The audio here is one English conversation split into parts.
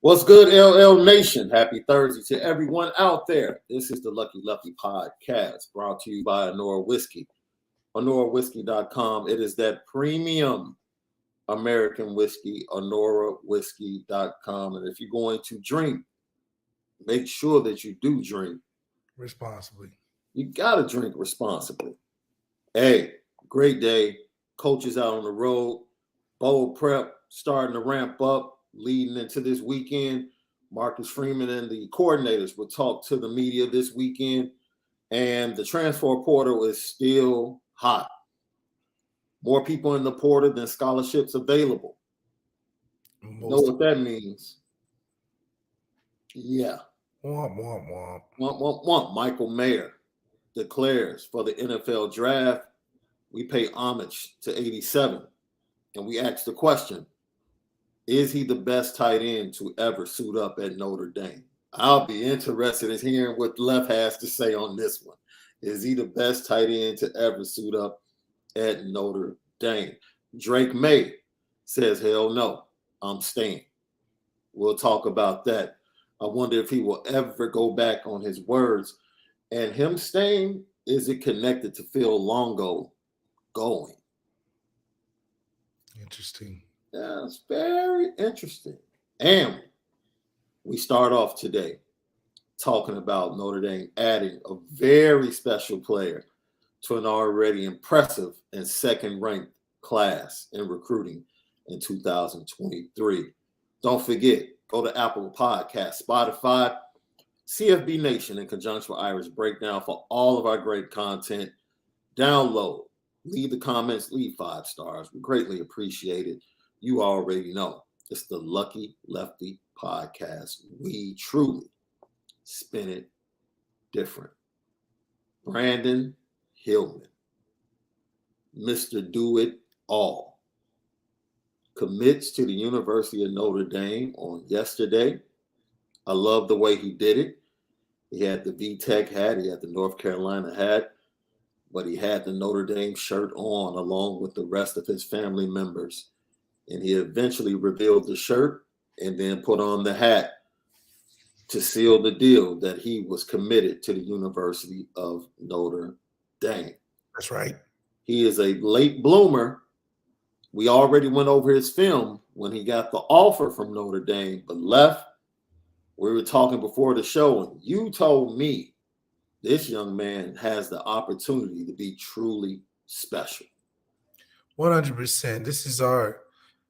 What's good, LL Nation? Happy Thursday to everyone out there. This is the Lucky Lefty podcast brought to you by Onora Whiskey. OnoraWhiskey.com. It is that premium American whiskey, OnoraWhiskey.com. And if you're going to drink, make sure that you do drink responsibly. You got to drink responsibly. Hey, great day. Coaches out on the road. Bowl prep starting to ramp up. Leading into this weekend, Marcus Freeman and the coordinators will talk to the media this weekend, and the transfer portal is still hot. More people in the portal than scholarships available. Know what that means? Yeah. Womp. Michael Mayer declares for the NFL draft, we pay homage to 87, and we ask the question, is he the best tight end to ever suit up at Notre Dame? I'll be interested in hearing what Left has to say on this one. Is he the best tight end to ever suit up at Notre Dame? Drake May says, hell no, I'm staying. We'll talk about that. I wonder if he will ever go back on his words. And him staying, is it connected to Phil Longo going? Interesting. Yeah, it's very interesting. And we start off today talking about Notre Dame adding a very special player to an already impressive and second-ranked class in recruiting in 2023. Don't forget, go to Apple Podcasts, Spotify, CFB Nation in conjunction with Irish Breakdown for all of our great content. Download, leave the comments, leave 5 stars. We greatly appreciate it. You already know it's the Lucky Lefty podcast. We truly spin it different. Brandyn Hillman, Mr. Do It All, commits to the University of Notre Dame on yesterday. I love the way he did it. He had the VTech hat, he had the North Carolina hat, but he had the Notre Dame shirt on along with the rest of his family members. And he eventually revealed the shirt and then put on the hat to seal the deal that he was committed to the University of Notre Dame. That's right. He is a late bloomer. We already went over his film when he got the offer from Notre Dame, but left. We were talking before the show, and you told me this young man has the opportunity to be truly special. 100%. This is our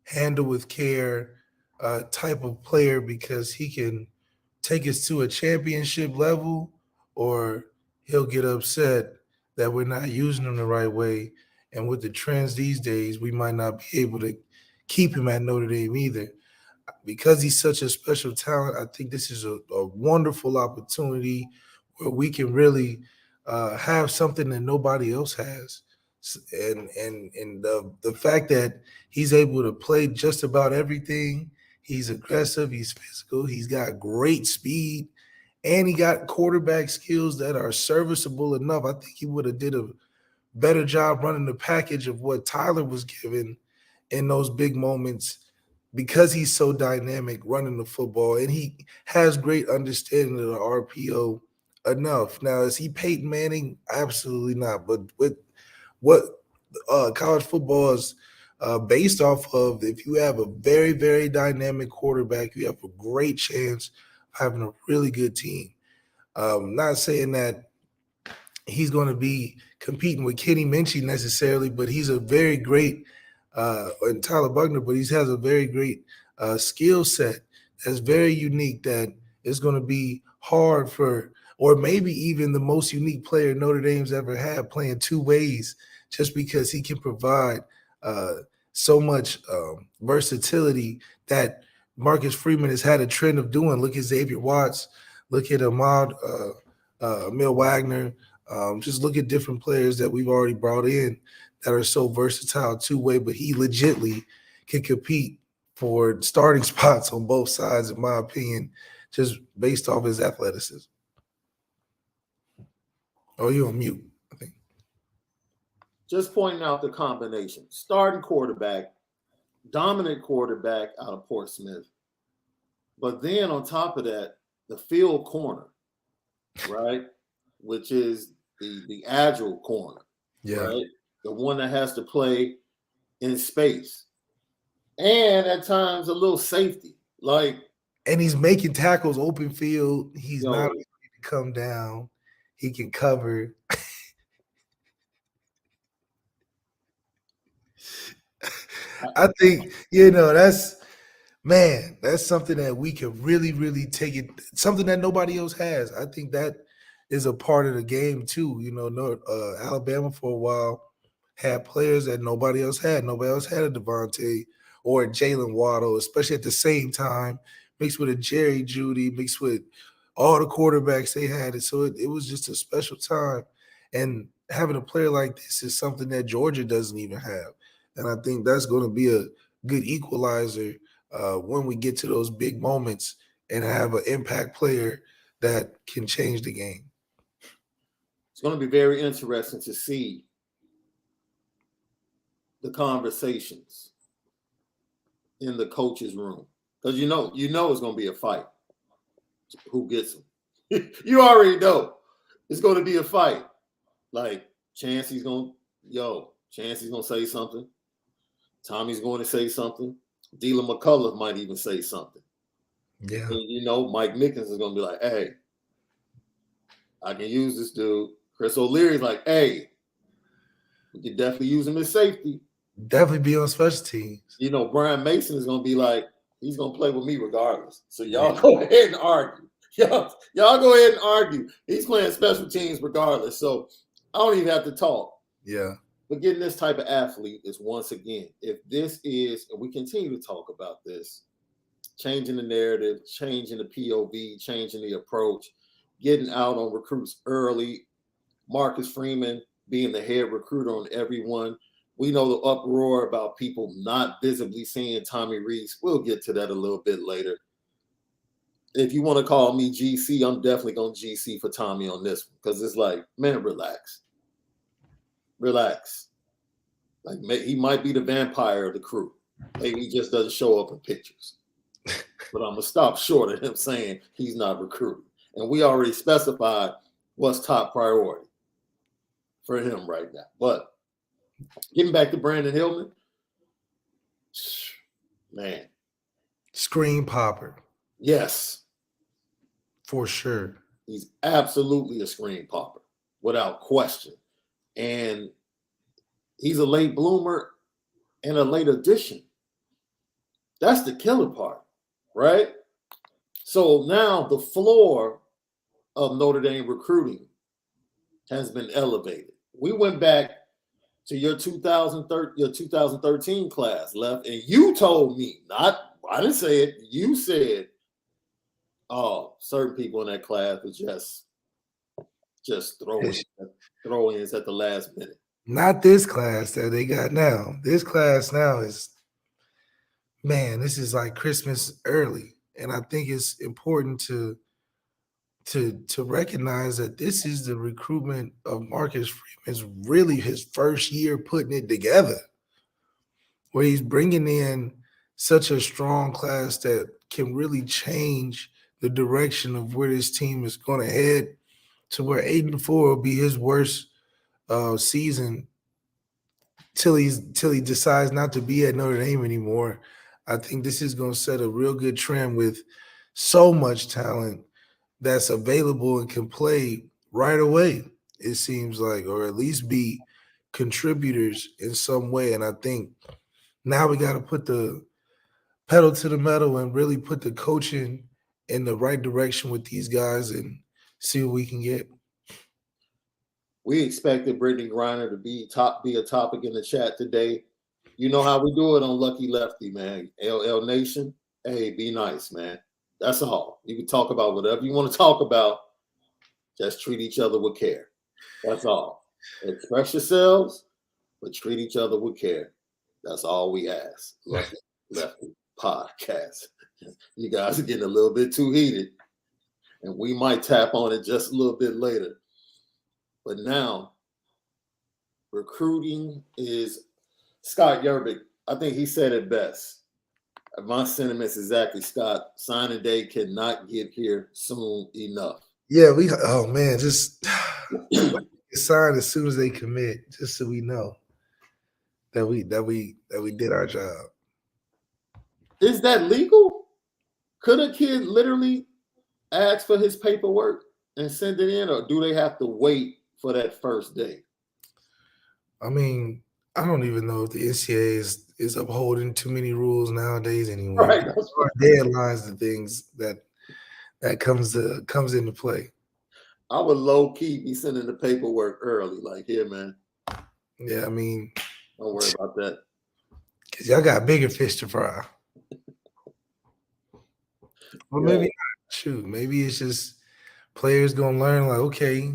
handle with care type of player because he can take us to a championship level, or he'll get upset that we're not using him the right way. And with the trends these days, we might not be able to keep him at Notre Dame either. Because he's such a special talent, I think this is a wonderful opportunity where we can really have something that nobody else has. And the fact that he's able to play just about everything, he's aggressive, he's physical, he's got great speed, and he got quarterback skills that are serviceable enough. I think he would have did a better job running the package of what Tyler was given in those big moments because he's so dynamic running the football, and he has great understanding of the RPO enough. Now, is he Peyton Manning? Absolutely not. But with what college football is based off of, if you have a very, very dynamic quarterback, you have a great chance of having a really good team. Not saying that he's going to be competing with Kenny Minchie necessarily, but he's a very great and Tyler Buckner, but he has a very great skill set that's very unique that is going to be hard for, or maybe even the most unique player Notre Dame's ever had playing two ways, just because he can provide so much versatility that Marcus Freeman has had a trend of doing. Look at Xavier Watts, look at Emil Wagner, just look at different players that we've already brought in that are so versatile two-way, but he legitly can compete for starting spots on both sides, in my opinion, just based off his athleticism. Oh, you're on mute, I think. Just pointing out the combination. Starting quarterback, dominant quarterback out of Portsmouth, But then on top of that, the field corner, right, which is the agile corner, Yeah. right, the one that has to play in space, and at times a little safety, like And he's making tackles open field. He's not yo, afraid to come down. He can cover. I think, that's something that we can really, really take it, something that nobody else has. I think that is a part of the game too. Alabama for a while had players that nobody else had. Nobody else had a Devontae or a Jalen Waddle, especially at the same time, mixed with a Jerry Judy, mixed with all the quarterbacks they had. So it was just a special time. And having a player like this is something that Georgia doesn't even have. And I think that's going to be a good equalizer when we get to those big moments and have an impact player that can change the game. it's going to be very interesting to see the conversations in the coach's room, because it's going to be a fight. Who gets them? You already know it's going to be a fight. Like Chancey's going to say something. Tommy's going to say something. Dylan McCullough might even say something. Yeah. And Mike Mickens is going to be like, "Hey, I can use this dude." Chris O'Leary's like, "Hey, we can definitely use him as safety." Definitely be on special teams. Brian Mason is going to be like, he's going to play with me regardless. So y'all go ahead and argue. Y'all go ahead and argue. He's playing special teams regardless. So I don't even have to talk. Yeah. But getting this type of athlete is, once again, if this is, and we continue to talk about this, changing the narrative, changing the POV, changing the approach, getting out on recruits early, Marcus Freeman being the head recruiter on everyone. We know the uproar about people not visibly seeing Tommy Rees. We'll get to that a little bit later. If you want to call me GC, I'm definitely going to GC for Tommy on this one, because it's like, man, relax. Relax. Like, he might be the vampire of the crew. Maybe he just doesn't show up in pictures. But I'm going to stop short of him saying he's not recruiting. And we already specified what's top priority for him right now. But getting back to Brandyn Hillman, man. Screen popper. Yes. For sure. He's absolutely a screen popper, without question. And he's a late bloomer and a late addition. That's the killer part, right? So now the floor of Notre Dame recruiting has been elevated. We went back to your 2013 class, Left, and you told me, I didn't say it, you said, oh, certain people in that class was just throw-ins at the last minute. Not this class that they got now. This class now is, man, this is like Christmas early. And I think it's important to recognize that this is the recruitment of Marcus Freeman's really his first year putting it together, where he's bringing in such a strong class that can really change the direction of where this team is going to head, to where 8-4 will be his worst season till he decides not to be at Notre Dame anymore. I think this is going to set a real good trend with so much talent that's available and can play right away, it seems like, or at least be contributors in some way. And I think now we got to put the pedal to the metal and really put the coaching in the right direction with these guys and see what we can get. We expected Brittany Griner to be a topic in the chat today. You know how we do it on Lucky Lefty, man. LL Nation, hey, be nice, man. That's all. You can talk about whatever you want to talk about. Just treat each other with care. That's all. Express yourselves, but treat each other with care. That's all we ask. Lucky Lefty podcast. You guys are getting a little bit too heated, and we might tap on it just a little bit later. But now, recruiting is Scott Yerbick. I think he said it best. My sentiments exactly, Scott. Signing day cannot get here soon enough. Yeah, oh man, just sign as soon as they commit, just so we know that we did our job. Is that legal? Could a kid literally ask for his paperwork and send it in, or do they have to wait for that first day? I mean, I don't even know if the NCAA is upholding too many rules nowadays anymore. Right. There are deadlines and things that comes into play. I would low key be sending the paperwork early, like, here, man. Yeah, I mean, don't worry about that. Because y'all got bigger fish to fry. Well, maybe not. Shoot, maybe it's just players gonna learn, like, okay,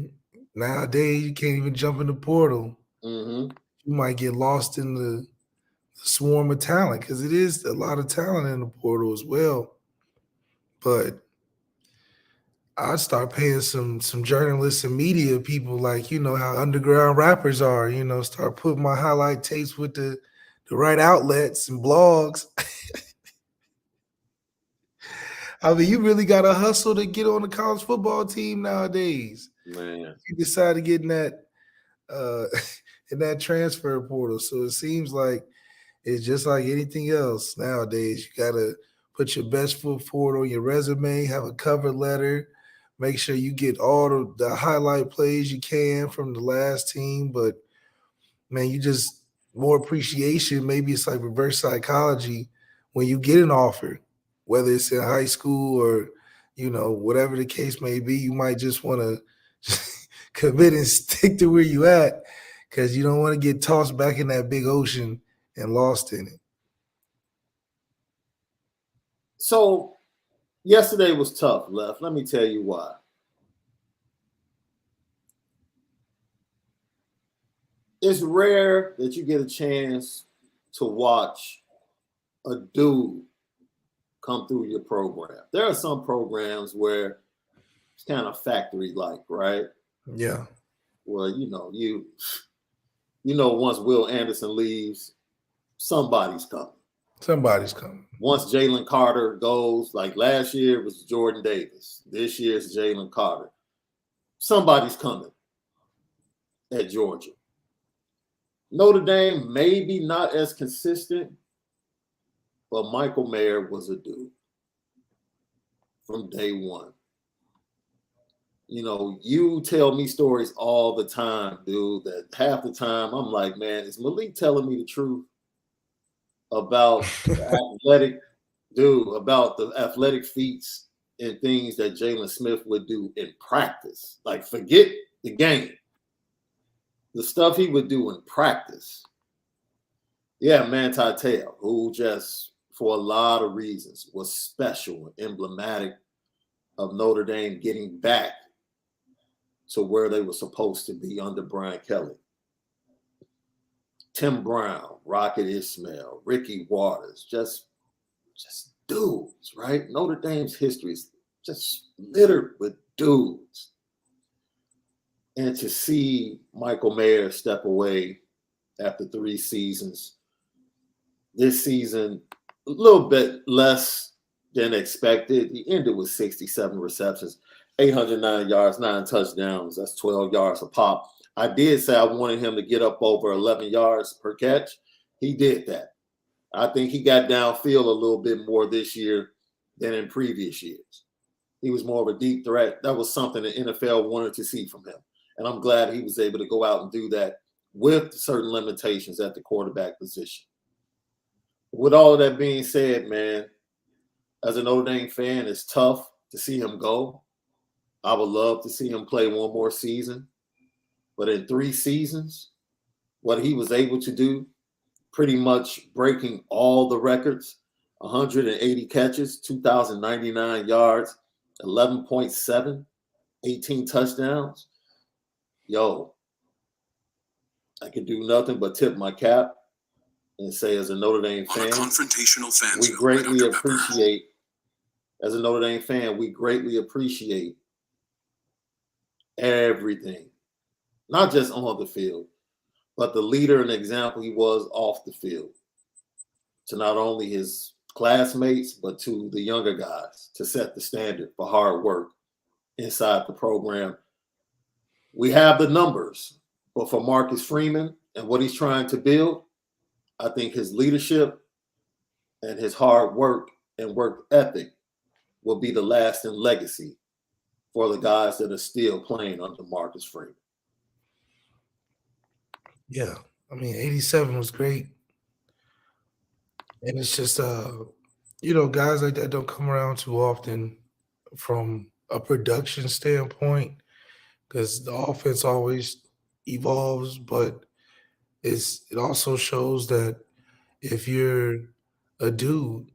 nowadays you can't even jump in the portal. Mm-hmm. You might get lost in the swarm of talent, because it is a lot of talent in the portal as well. But I'd start paying some journalists and media people, like, you know, how underground rappers are, you know, start putting my highlight tapes with the right outlets and blogs. I mean, you really got to hustle to get on the college football team nowadays. Man, you decide to get in that transfer portal. So it seems like it's just like anything else nowadays. You got to put your best foot forward on your resume, have a cover letter, make sure you get all the highlight plays you can from the last team. But, man, you just more appreciation. Maybe it's like reverse psychology when you get an offer, whether it's in high school or, you know, whatever the case may be. You might just want to commit and stick to where you at, because you don't want to get tossed back in that big ocean and lost in it. So yesterday was tough, Left. Let me tell you why. It's rare that you get a chance to watch a dude come through your program. There are some programs where it's kind of factory-like, right? Yeah. Well, you know, once Will Anderson leaves, somebody's coming. Somebody's coming. Once Jalen Carter goes, like last year it was Jordan Davis. This year it's Jalen Carter. Somebody's coming at Georgia. Notre Dame, maybe not as consistent, but Michael Mayer was a dude from day one. You know, you tell me stories all the time, dude, that half the time I'm like, man, is Malik telling me the truth about the athletic feats and things that Jalen Smith would do in practice? Like, forget the game. The stuff he would do in practice. Yeah, Manti Te'o, who just, for a lot of reasons, was special and emblematic of Notre Dame getting back to where they were supposed to be under Brian Kelly. Tim Brown, Rocket Ismail, Ricky Waters, just dudes, right? Notre Dame's history is just littered with dudes. And to see Michael Mayer step away after 3 seasons, this season, a little bit less than expected. He ended with 67 receptions, 809 yards, 9 touchdowns. That's 12 yards a pop. I did say I wanted him to get up over 11 yards per catch. He did that. I think he got downfield a little bit more this year than in previous years. He was more of a deep threat. That was something the NFL wanted to see from him. And I'm glad he was able to go out and do that with certain limitations at the quarterback position. With all of that being said, man, as a Notre Dame fan, it's tough to see him go. I would love to see him play one more season. But in 3 seasons, what he was able to do, pretty much breaking all the records, 180 catches, 2,099 yards, 11.7, 18 touchdowns. Yo, I can do nothing but tip my cap and say, as a Notre Dame fan, we greatly appreciate, as a Notre Dame fan, we greatly appreciate everything, not just on the field, but the leader and example he was off the field to not only his classmates, but to the younger guys to set the standard for hard work inside the program. We have the numbers, but for Marcus Freeman and what he's trying to build, I think his leadership and his hard work and work ethic will be the lasting legacy for the guys that are still playing under Marcus Freeman. Yeah. I mean, 87 was great. And it's just guys like that don't come around too often from a production standpoint because the offense always evolves, but it also shows that if you're a dude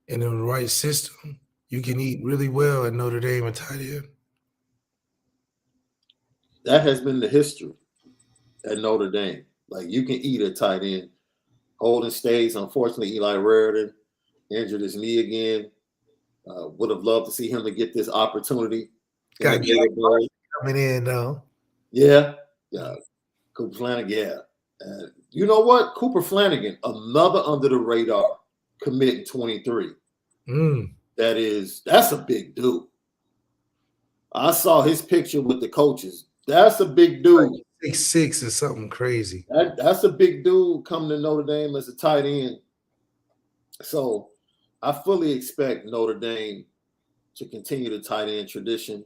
in the right system, you can eat really well at Notre Dame and tight end. That has been the history at Notre Dame. Like you can eat a tight end. Holden stays. Unfortunately, Eli Raritan injured his knee again. Would have loved to see him to get this opportunity. Got coming in though. Yeah. Cooper Flanagan. Yeah. You know what? Cooper Flanagan, another under the radar commit in 23. That's a big dude. I saw his picture with the coaches. That's a big dude. 6'6" is something crazy. That's a big dude coming to Notre Dame as a tight end. So I fully expect Notre Dame to continue the tight end tradition.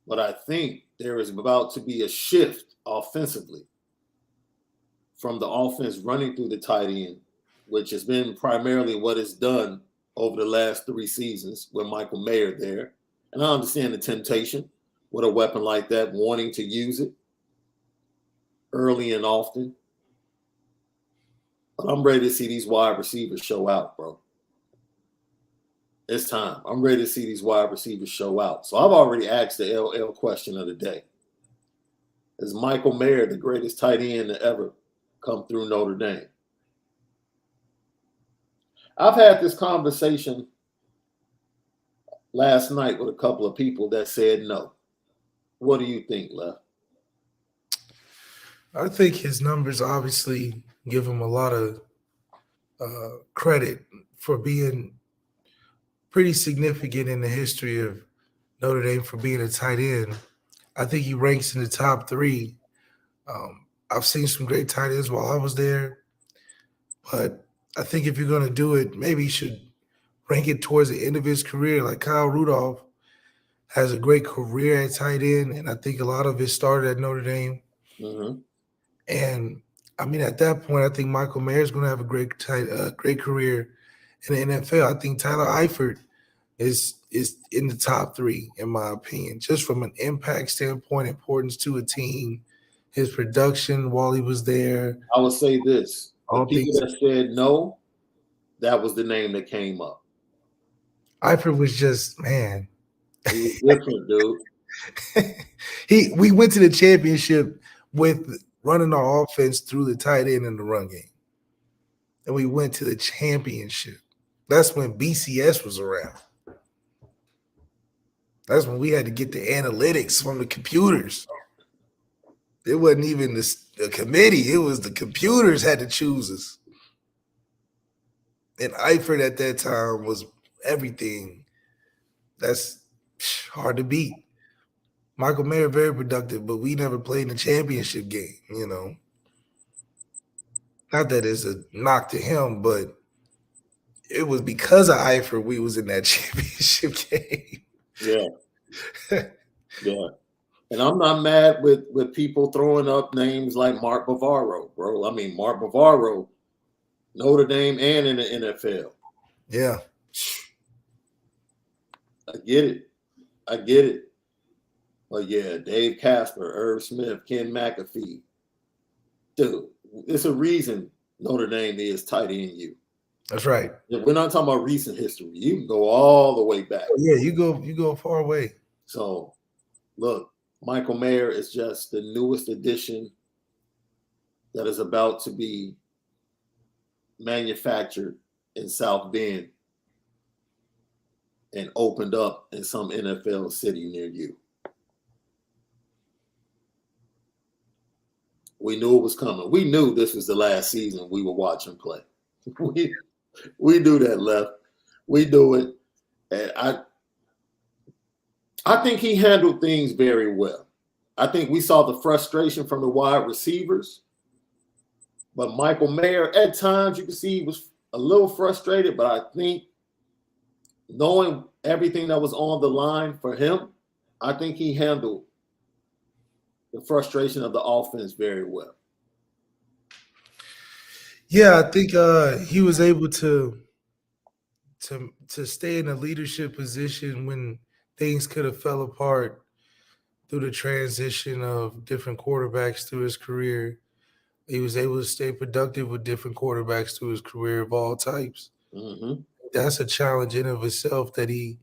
But I think there is about to be a shift offensively from the offense running through the tight end, which has been primarily what it's done over the last 3 seasons with Michael Mayer there. And I understand the temptation with a weapon like that, wanting to use it early and often. But I'm ready to see these wide receivers show out, bro. It's time. I'm ready to see these wide receivers show out. So I've already asked the LL question of the day. Is Michael Mayer the greatest tight end to ever come through Notre Dame? I've had this conversation last night with a couple of people that said no. What do you think, Lef? I think his numbers obviously give him a lot of credit for being pretty significant in the history of Notre Dame for being a tight end. I think he ranks in the top 3. I've seen some great tight ends while I was there, but I think if you're going to do it, maybe you should rank it towards the end of his career. Like Kyle Rudolph has a great career at tight end, and I think a lot of it started at Notre Dame. Mm-hmm. And I mean, at that point, I think Michael Mayer is going to have a great career in the NFL. I think Tyler Eifert is in the top 3, in my opinion, just from an impact standpoint, importance to a team, his production while he was there. I would say this. The people that said no, that was the name that came up. Eifert was just, man. He was different, dude. We went to the championship with running our offense through the tight end in the run game. And we went to the championship. That's when BCS was around. That's when we had to get the analytics from the computers. It wasn't even the committee. It was the computers had to choose us. And Eifert at that time was everything. That's hard to beat. Michael Mayer, very productive, but we never played in the championship game, you know. Not that it's a knock to him, but it was because of Eifert we was in that championship game. Yeah. Yeah. And I'm not mad with people throwing up names like Mark Bavaro, bro. I mean, Mark Bavaro, Notre Dame and in the NFL. Yeah. I get it. But yeah, Dave Casper, Irv Smith, Ken McAfee. Dude, it's a reason Notre Dame is tight end U. That's right. We're not talking about recent history. You can go all the way back. Yeah, you go far away. So, look, Michael Mayer is just the newest addition that is about to be manufactured in South Bend and opened up in some NFL city near you. We knew it was coming. We knew this was the last season we were watching play. We knew that, Left. We do it. And I think he handled things very well. I think we saw the frustration from the wide receivers. But Michael Mayer, at times you can see he was a little frustrated, but I think knowing everything that was on the line for him, I think he handled the frustration of the offense very well. Yeah, I think he was able to stay in a leadership position when things could have fell apart through the transition of different quarterbacks through his career. He was able to stay productive with different quarterbacks through his career of all types. Mm-hmm. That's a challenge in of itself that he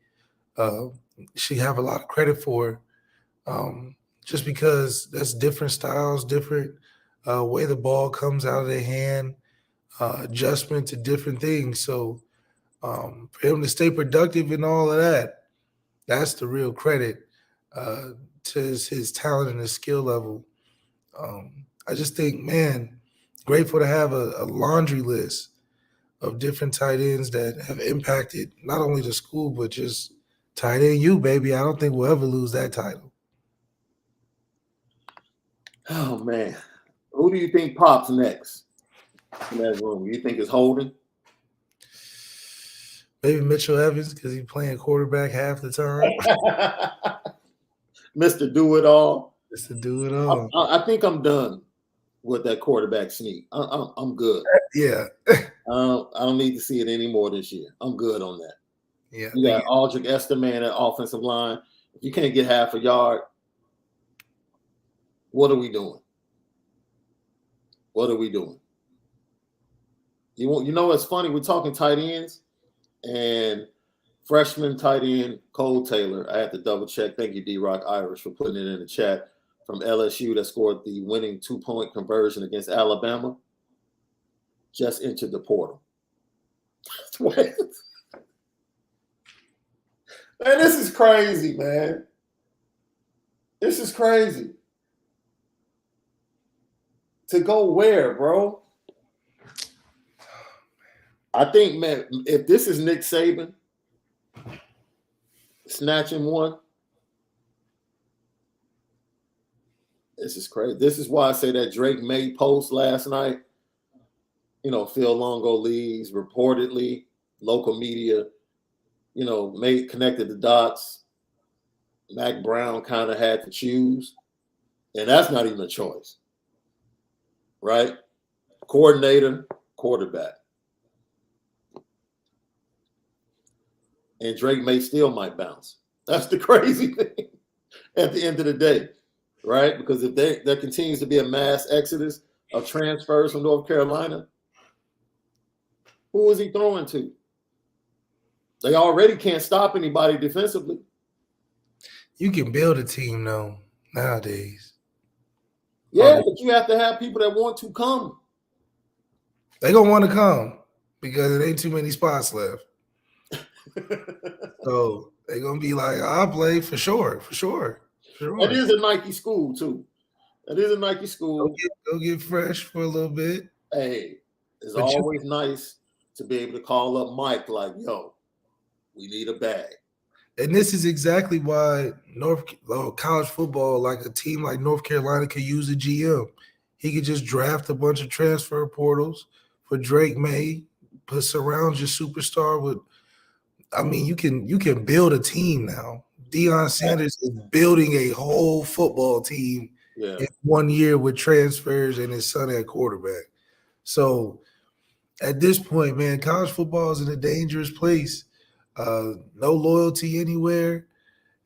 should have a lot of credit for. Just because that's different styles, different way the ball comes out of their hand, adjustment to different things. So for him to stay productive and all of that, that's the real credit to his talent and his skill level. I just think, man, grateful to have a laundry list of different tight ends that have impacted not only the school, but just tight end you, baby. I don't think we'll ever lose that title. Oh, man. Who do you think pops next in that room? You think it's Holden? Maybe Mitchell Evans because he's playing quarterback half the time. Mr. Do-It-All. Mr. Do-It-All. I think I'm done with that quarterback sneak. I'm good. Yeah. I don't need to see it anymore this year. I'm good on that. Yeah. You got Aldrich Esteman at offensive line. If you can't get half a yard, what are we doing? What are we doing? You know what's funny? We're talking tight ends and freshman tight end Cole Taylor. I had to double check. Thank you, D-Rock Irish, for putting it in the chat, from LSU that scored the winning 2-point conversion against Alabama. Just entered the portal. Man, this is crazy, man. This is crazy. To go where, bro? I think, man, if this is Nick Saban snatching one, this is crazy. This is why I say that Drake May post last night. You know, Phil Longo leaves, reportedly, local media, connected the dots. Mac Brown kind of had to choose. And that's not even a choice. Right? Coordinator, quarterback. And Drake May still might bounce. That's the crazy thing at the end of the day. Right? Because if there continues to be a mass exodus of transfers from North Carolina, who is he throwing to? They already can't stop anybody defensively. You can build a team, though, nowadays. Yeah, but you have to have people that want to come. They're going to want to come because there ain't too many spots left. So they're going to be like, I'll play for sure. That is a Nike school, too. That is a Nike school. Go get fresh for a little bit. Hey, it's always nice to be able to call up Mike like, yo, we need a bag. And this is exactly why college football, like a team like North Carolina, could use a GM. He could just draft a bunch of transfer portals for Drake May, surround your superstar with. I mean, you can build a team now. Deion Sanders is building a whole football team in 1 year with transfers and his son at quarterback. So at this point, man, college football is in a dangerous place. No loyalty anywhere,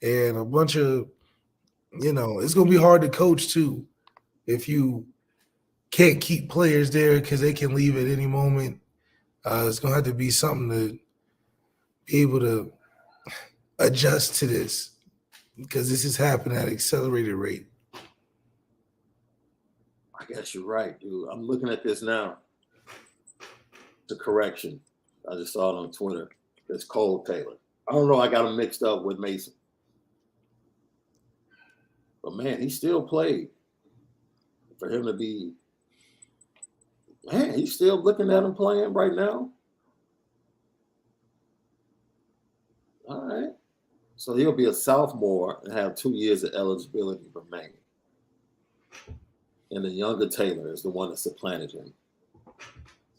and a bunch of, it's going to be hard to coach too if you can't keep players there because they can leave at any moment. It's going to have to be something to be able to adjust to this because this is happening at an accelerated rate. I guess you're right, dude. I'm looking at this now. It's a correction. I just saw it on Twitter. It's Cole Taylor. I don't know. I got him mixed up with Mason. But, man, he still played. For him to be – man, he's still looking at him playing right now. All right. So he'll be a sophomore and have 2 years of eligibility remaining. And the younger Taylor is the one that supplanted him.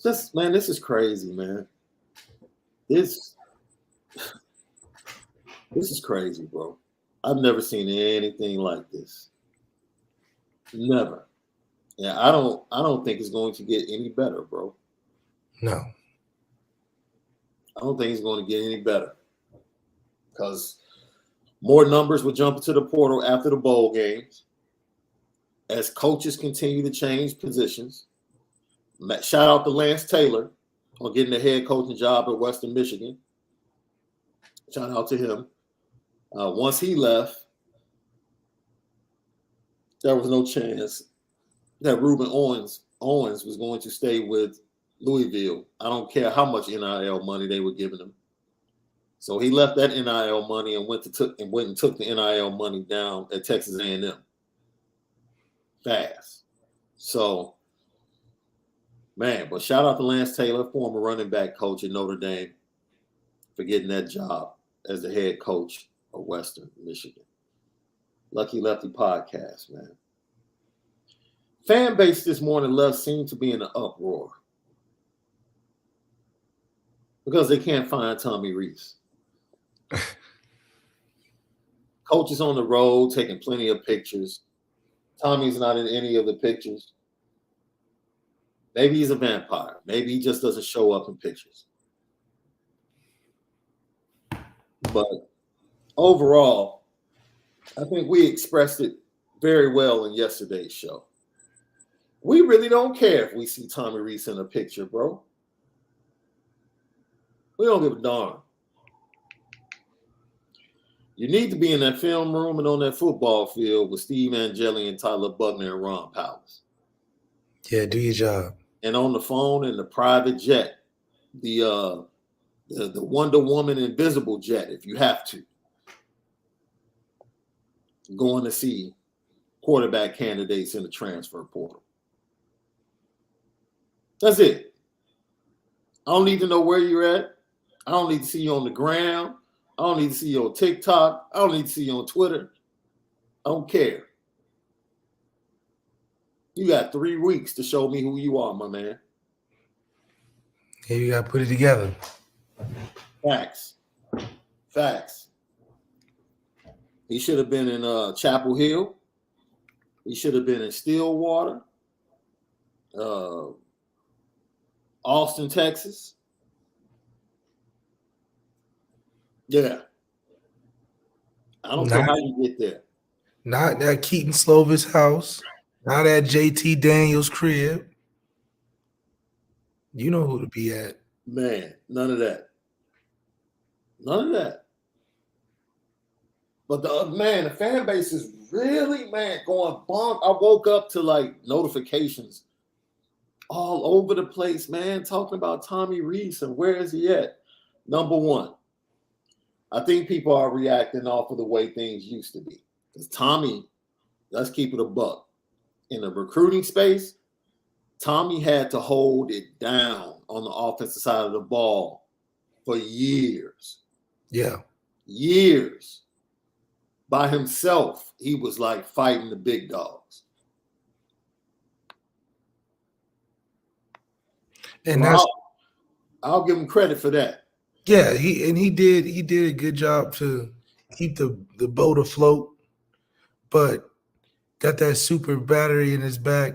Just, man, this is crazy, man. This is crazy, bro. I've never seen anything like this. Never. Yeah, I don't think it's going to get any better, bro. No. I don't think it's going to get any better. Because more numbers will jump into the portal after the bowl games. As coaches continue to change positions. Shout out to Lance Taylor on getting the head coaching job at Western Michigan. Shout out to him. Once he left, there was no chance that Reuben Owens was going to stay with Louisville. I don't care how much NIL money they were giving him. So he left that NIL money and went and took the NIL money down at Texas A&M. Fast. So, man, but shout out to Lance Taylor, former running back coach at Notre Dame, for getting that job as the head coach of Western Michigan. Lucky Lefty podcast, man. Fan base this morning left seemed to be in an uproar because they can't find Tommy Rees. Coach is on the road taking plenty of pictures. Tommy's not in any of the pictures. Maybe he's a vampire. Maybe he just doesn't show up in pictures. But overall, I think we expressed it very well in yesterday's show. We really don't care if we see Tommy Rees in a picture, bro. We don't give a darn. You need to be in that film room and on that football field with Steve Angeli and Tyler Buckner and Ron Powers. Yeah, do your job. And on the phone in the private jet, the Wonder Woman invisible jet, if you have to. Going to see quarterback candidates in the transfer portal. That's it. I don't need to know where you're at. I don't need to see you on the ground. I don't need to see you on TikTok. I don't need to see you on Twitter. I don't care. You got 3 weeks to show me who you are, my man. Yeah, you got to put it together. Facts. He should have been in Chapel Hill. He should have been in Stillwater. Austin, Texas. Yeah. I don't care how you get there. Not at Keaton Slovis' house. Not at JT Daniels' crib. You know who to be at. Man, none of that. But the fan base is really, going bonk. I woke up to like notifications all over the place, man, talking about Tommy Rees and where is he at? Number one, I think people are reacting off of the way things used to be. Because Tommy, let's keep it a buck. In the recruiting space, Tommy had to hold it down on the offensive side of the ball for years. Yeah. Years. By himself, he was like fighting the big dogs. And I'll give him credit for that. Yeah, he did a good job to keep the boat afloat, but got that super battery in his back.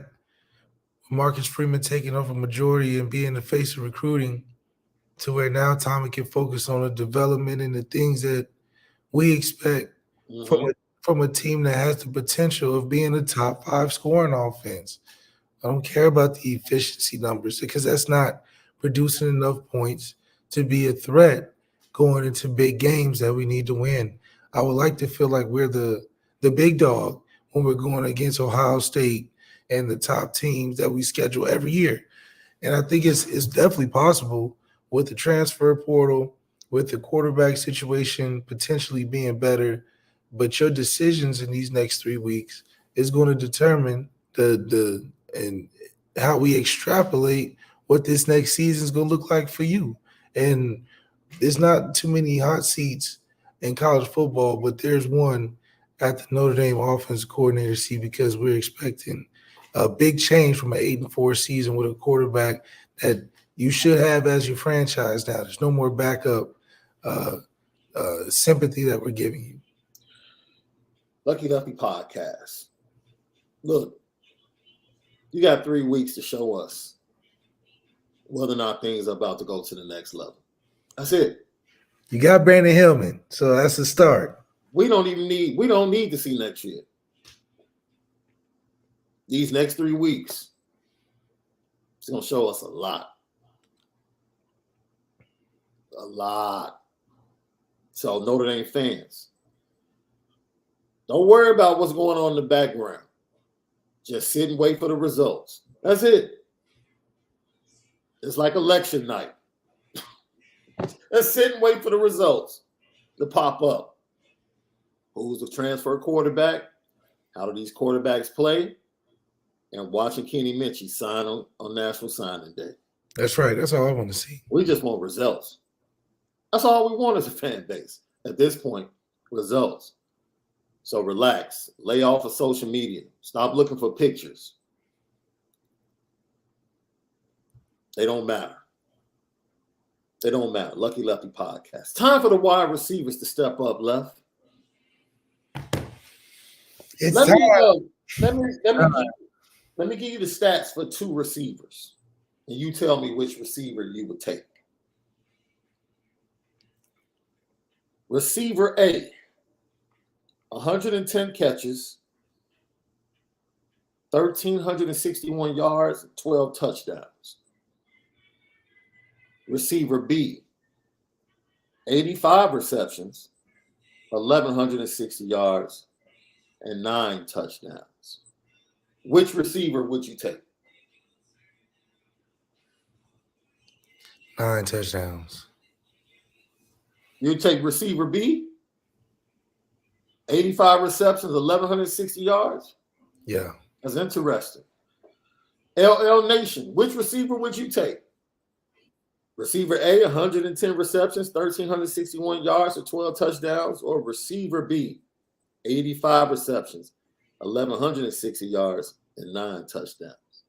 Marcus Freeman taking over majority and being the face of recruiting, to where now Tommy can focus on the development and the things that we expect from a team that has the potential of being a top 5 scoring offense. I don't care about the efficiency numbers because that's not producing enough points to be a threat going into big games that we need to win. I would like to feel like we're the big dog when we're going against Ohio State and the top teams that we schedule every year. And I think it's definitely possible with the transfer portal, with the quarterback situation potentially being better. But your decisions in these next 3 weeks is going to determine and how we extrapolate what this next season is going to look like for you. And there's not too many hot seats in college football, but there's one at the Notre Dame offense coordinator seat because we're expecting a big change from an 8-4 season with a quarterback that you should have as your franchise now. There's no more backup sympathy that we're giving you. Lucky Lefty podcast. Look, you got 3 weeks to show us whether or not things are about to go to the next level. That's it. You got Brandyn Hillman, so that's the start. We don't need to see next year. These next 3 weeks, it's going to show us a lot. A lot. So Notre Dame fans, don't worry about what's going on in the background. Just sit and wait for the results. That's it. It's like election night. Let's sit and wait for the results to pop up. Who's the transfer quarterback? How do these quarterbacks play? And watching Kenny Minchie sign on National Signing Day. That's right. That's all I want to see. We just want results. That's all we want as a fan base. At this point, results. So relax. Lay off of social media. Stop looking for pictures. They don't matter. They don't matter. Lucky Lefty podcast. Time for the wide receivers to step up, Left. It's Let time. me give you the stats for 2 receivers. And you tell me which receiver you would take. Receiver A, 110 catches, 1,361 yards, 12 touchdowns. Receiver B, 85 receptions, 1,160 yards, and 9 touchdowns. Which receiver would you take? 9 touchdowns. You take receiver B, 85 receptions, 1,160 yards? Yeah. That's interesting. LL Nation, which receiver would you take? Receiver A, 110 receptions, 1,361 yards, or 12 touchdowns, or receiver B, 85 receptions, 1,160 yards, and 9 touchdowns.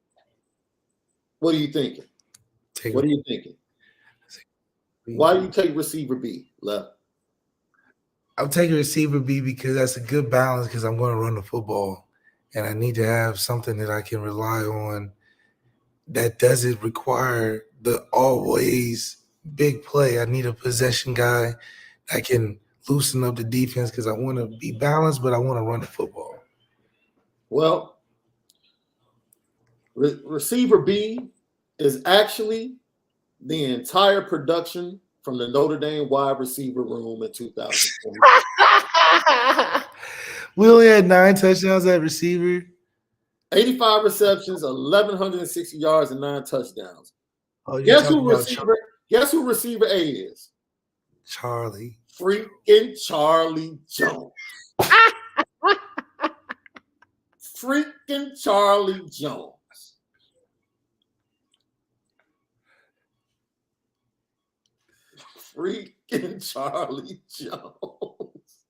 What are you thinking? What are you thinking? Why do you take receiver B, Left? I'm taking receiver B because that's a good balance because I'm going to run the football, and I need to have something that I can rely on that doesn't require the always big play. I need a possession guy that can loosen up the defense because I want to be balanced, but I want to run the football. Well, receiver B is actually the entire production from the Notre Dame wide receiver room in 2020. We only had 9 touchdowns at receiver. 85 receptions, 1,160 yards, and 9 touchdowns. Oh, Guess who receiver A is? Charlie. Freaking Charlie Jones. Freaking Charlie Jones. Freaking Charlie Jones.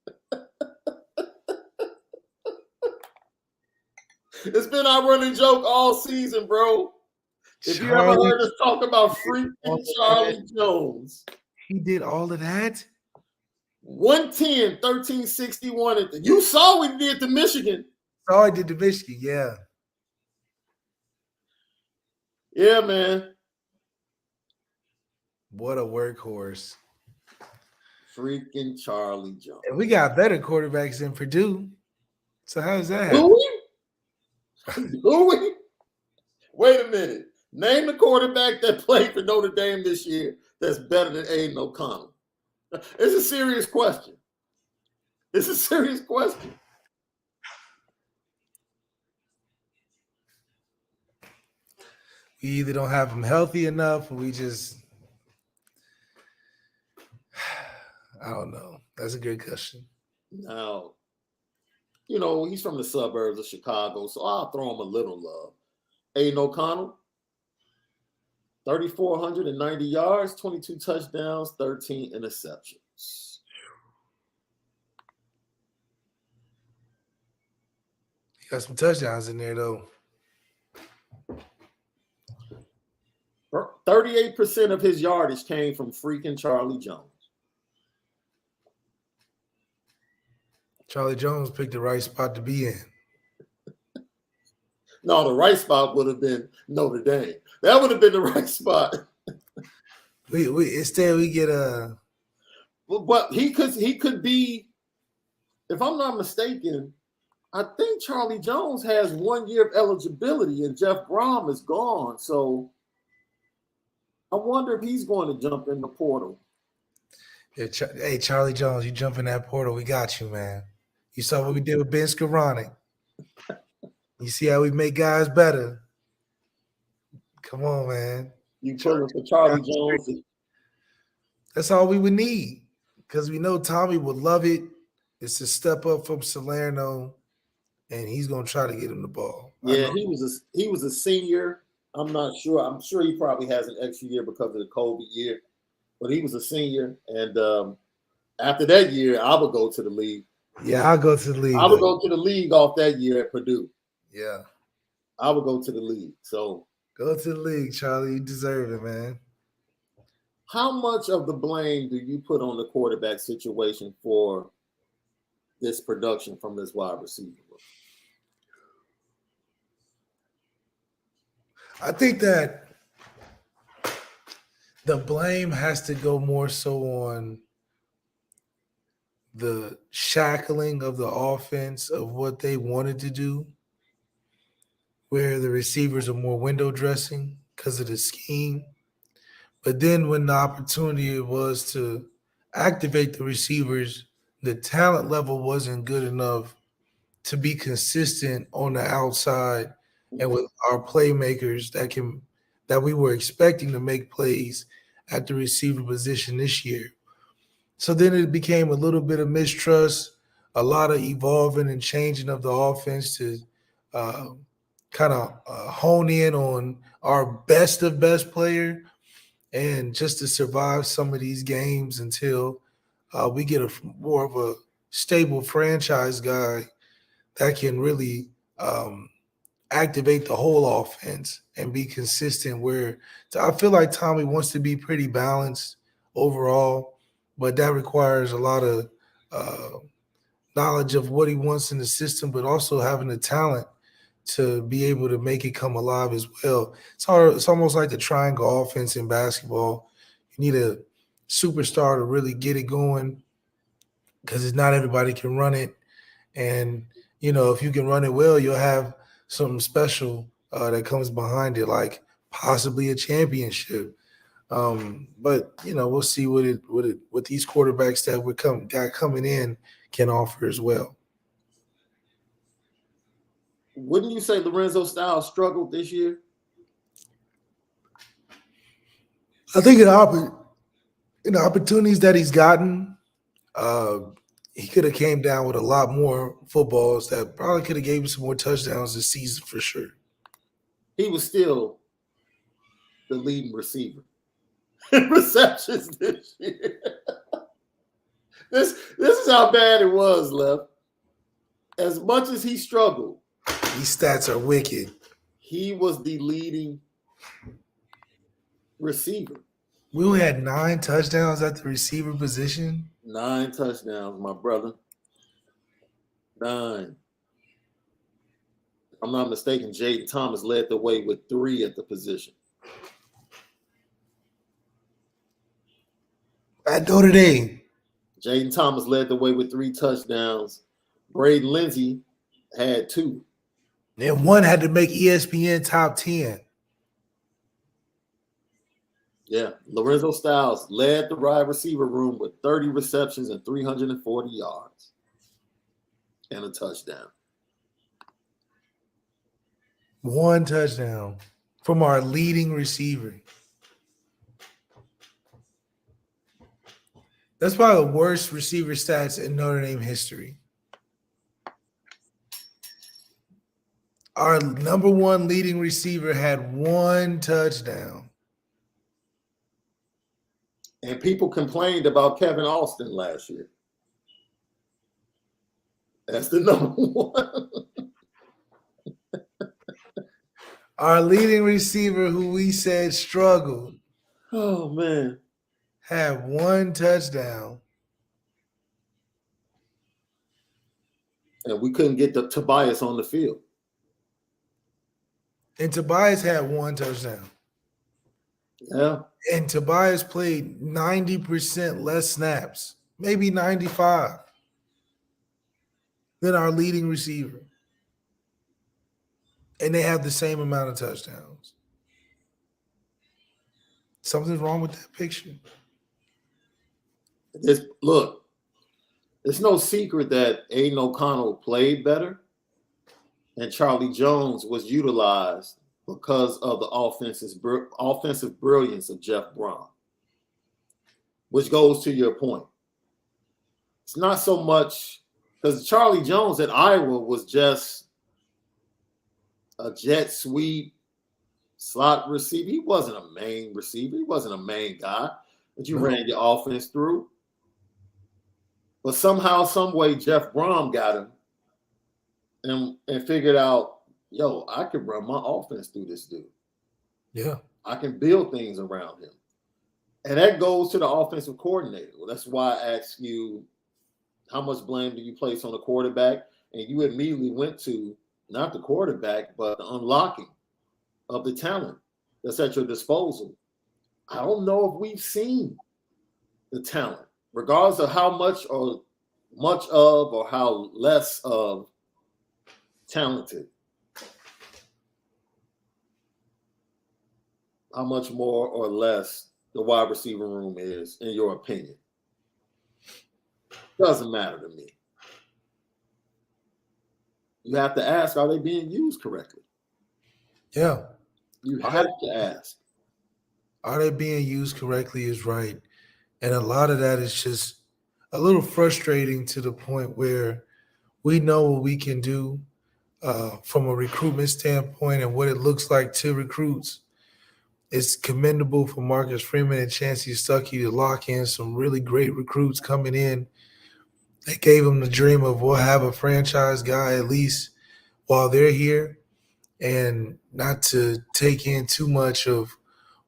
It's been our running joke all season, bro. If you ever heard us talk about freaking Charlie Jones. He did all of that? 110, 1,361. You saw what he did to Michigan. Oh, I did to Michigan, yeah. Yeah, man. What a workhorse. Freaking Charlie Jones. And we got better quarterbacks than Purdue. So how does that happen? Do we? Wait a minute. Name the quarterback that played for Notre Dame this year that's better than Aiden O'Connell. It's a serious question. It's a serious question. We either don't have him healthy enough or we just I don't know. That's a good question. Now, he's from the suburbs of Chicago, so I'll throw him a little love. Aiden O'Connell, 3,490 yards, 22 touchdowns, 13 interceptions. Got some touchdowns in there though. 38% of his yardage came from freaking Charlie Jones. Charlie Jones picked the right spot to be in. No, the right spot would have been Notre Dame. That would have been the right spot. We instead we get a. But he could be, if I'm not mistaken, I think Charlie Jones has 1 year of eligibility and Jeff Brom is gone. So I wonder if he's going to jump in the portal. Yeah, hey, Charlie Jones, you jump in that portal, we got you, man. You saw what we did with Ben Skoranek. You see how we make guys better. Come on, man. You put it for Charlie Jones. That's all we would need because we know Tommy would love it. It's a step up from Salerno, and he's going to try to get him the ball. Yeah, he was a senior. I'm not sure. I'm sure he probably has an extra year because of the COVID year, but he was a senior. And after that year, I would go to the league. Yeah, I'll go to the league. I would go to the league off that year at Purdue. Yeah. I would go to the league. So go to the league, Charlie. You deserve it, man. How much of the blame do you put on the quarterback situation for this production from this wide receiver? I think that the blame has to go more so on the shackling of the offense of what they wanted to do, where the receivers are more window dressing because of the scheme. But then when the opportunity was to activate the receivers, the talent level wasn't good enough to be consistent on the outside and with our playmakers that we were expecting to make plays at the receiver position this year. So then it became a little bit of mistrust, a lot of evolving and changing of the offense to kind of hone in on our best of best player and just to survive some of these games until we get more of a stable franchise guy that can really activate the whole offense and be consistent. Where I feel like Tommy wants to be pretty balanced overall, but that requires a lot of knowledge of what he wants in the system, but also having the talent to be able to make it come alive as well. It's almost like the triangle offense in basketball. You need a superstar to really get it going because not everybody can run it. And, if you can run it well, you'll have something special that comes behind it, like possibly a championship. But we'll see what these quarterbacks that we got coming in can offer as well. Wouldn't you say Lorenzo Styles struggled this year? I think in the opportunities that he's gotten, he could have came down with a lot more footballs that probably could have gave him some more touchdowns this season for sure. He was still the leading receiver in receptions this year. This is how bad it was, Lef. As much as he struggled, these stats are wicked. He was the leading receiver. We only had 9 touchdowns at the receiver position. 9 touchdowns, my brother. 9. If I'm not mistaken, Jaden Thomas led the way with 3 at the position. At Notre Dame. Jaden Thomas led the way with 3 touchdowns. Braden Lindsey had 2. And 1 had to make ESPN top 10. Yeah, Lorenzo Styles led the wide receiver room with 30 receptions and 340 yards and a touchdown. 1 touchdown from our leading receiver. That's probably the worst receiver stats in Notre Dame history. Our number 1 leading receiver had 1 touchdown. And people complained about Kevin Austin last year. That's the number 1. Our leading receiver, who we said struggled, Oh man. had 1 touchdown. And we couldn't get the Tobias on the field. And Tobias had 1 touchdown. Yeah. And Tobias played 90% less snaps, maybe 95, than our leading receiver. And they have the same amount of touchdowns. Something's wrong with that picture. Look, it's no secret that Aiden O'Connell played better and Charlie Jones was utilized because of the offensive brilliance of Jeff Brom, which goes to your point. It's not so much because Charlie Jones at Iowa was just a jet sweep slot receiver. He wasn't a main receiver. He wasn't a main guy that you ran your offense through. But somehow, some way, Jeff Brom got him and figured out, yo, I can run my offense through this dude. Yeah. I can build things around him. And that goes to the offensive coordinator. Well, that's why I asked you, how much blame do you place on the quarterback? And you immediately went to not the quarterback, but the unlocking of the talent that's at your disposal. I don't know if we've seen the talent, regardless of how much or how less of talented. How much more or less the wide receiver room is, in your opinion? Doesn't matter to me. You have to ask, are they being used correctly? Yeah. You have to ask. Are they being used correctly is right. And a lot of that is just a little frustrating to the point where we know what we can do from a recruitment standpoint and what it looks like to recruits. It's commendable for Marcus Freeman and Chancey Stuckey to lock in some really great recruits coming in. They gave them the dream of we'll have a franchise guy at least while they're here, and not to take in too much of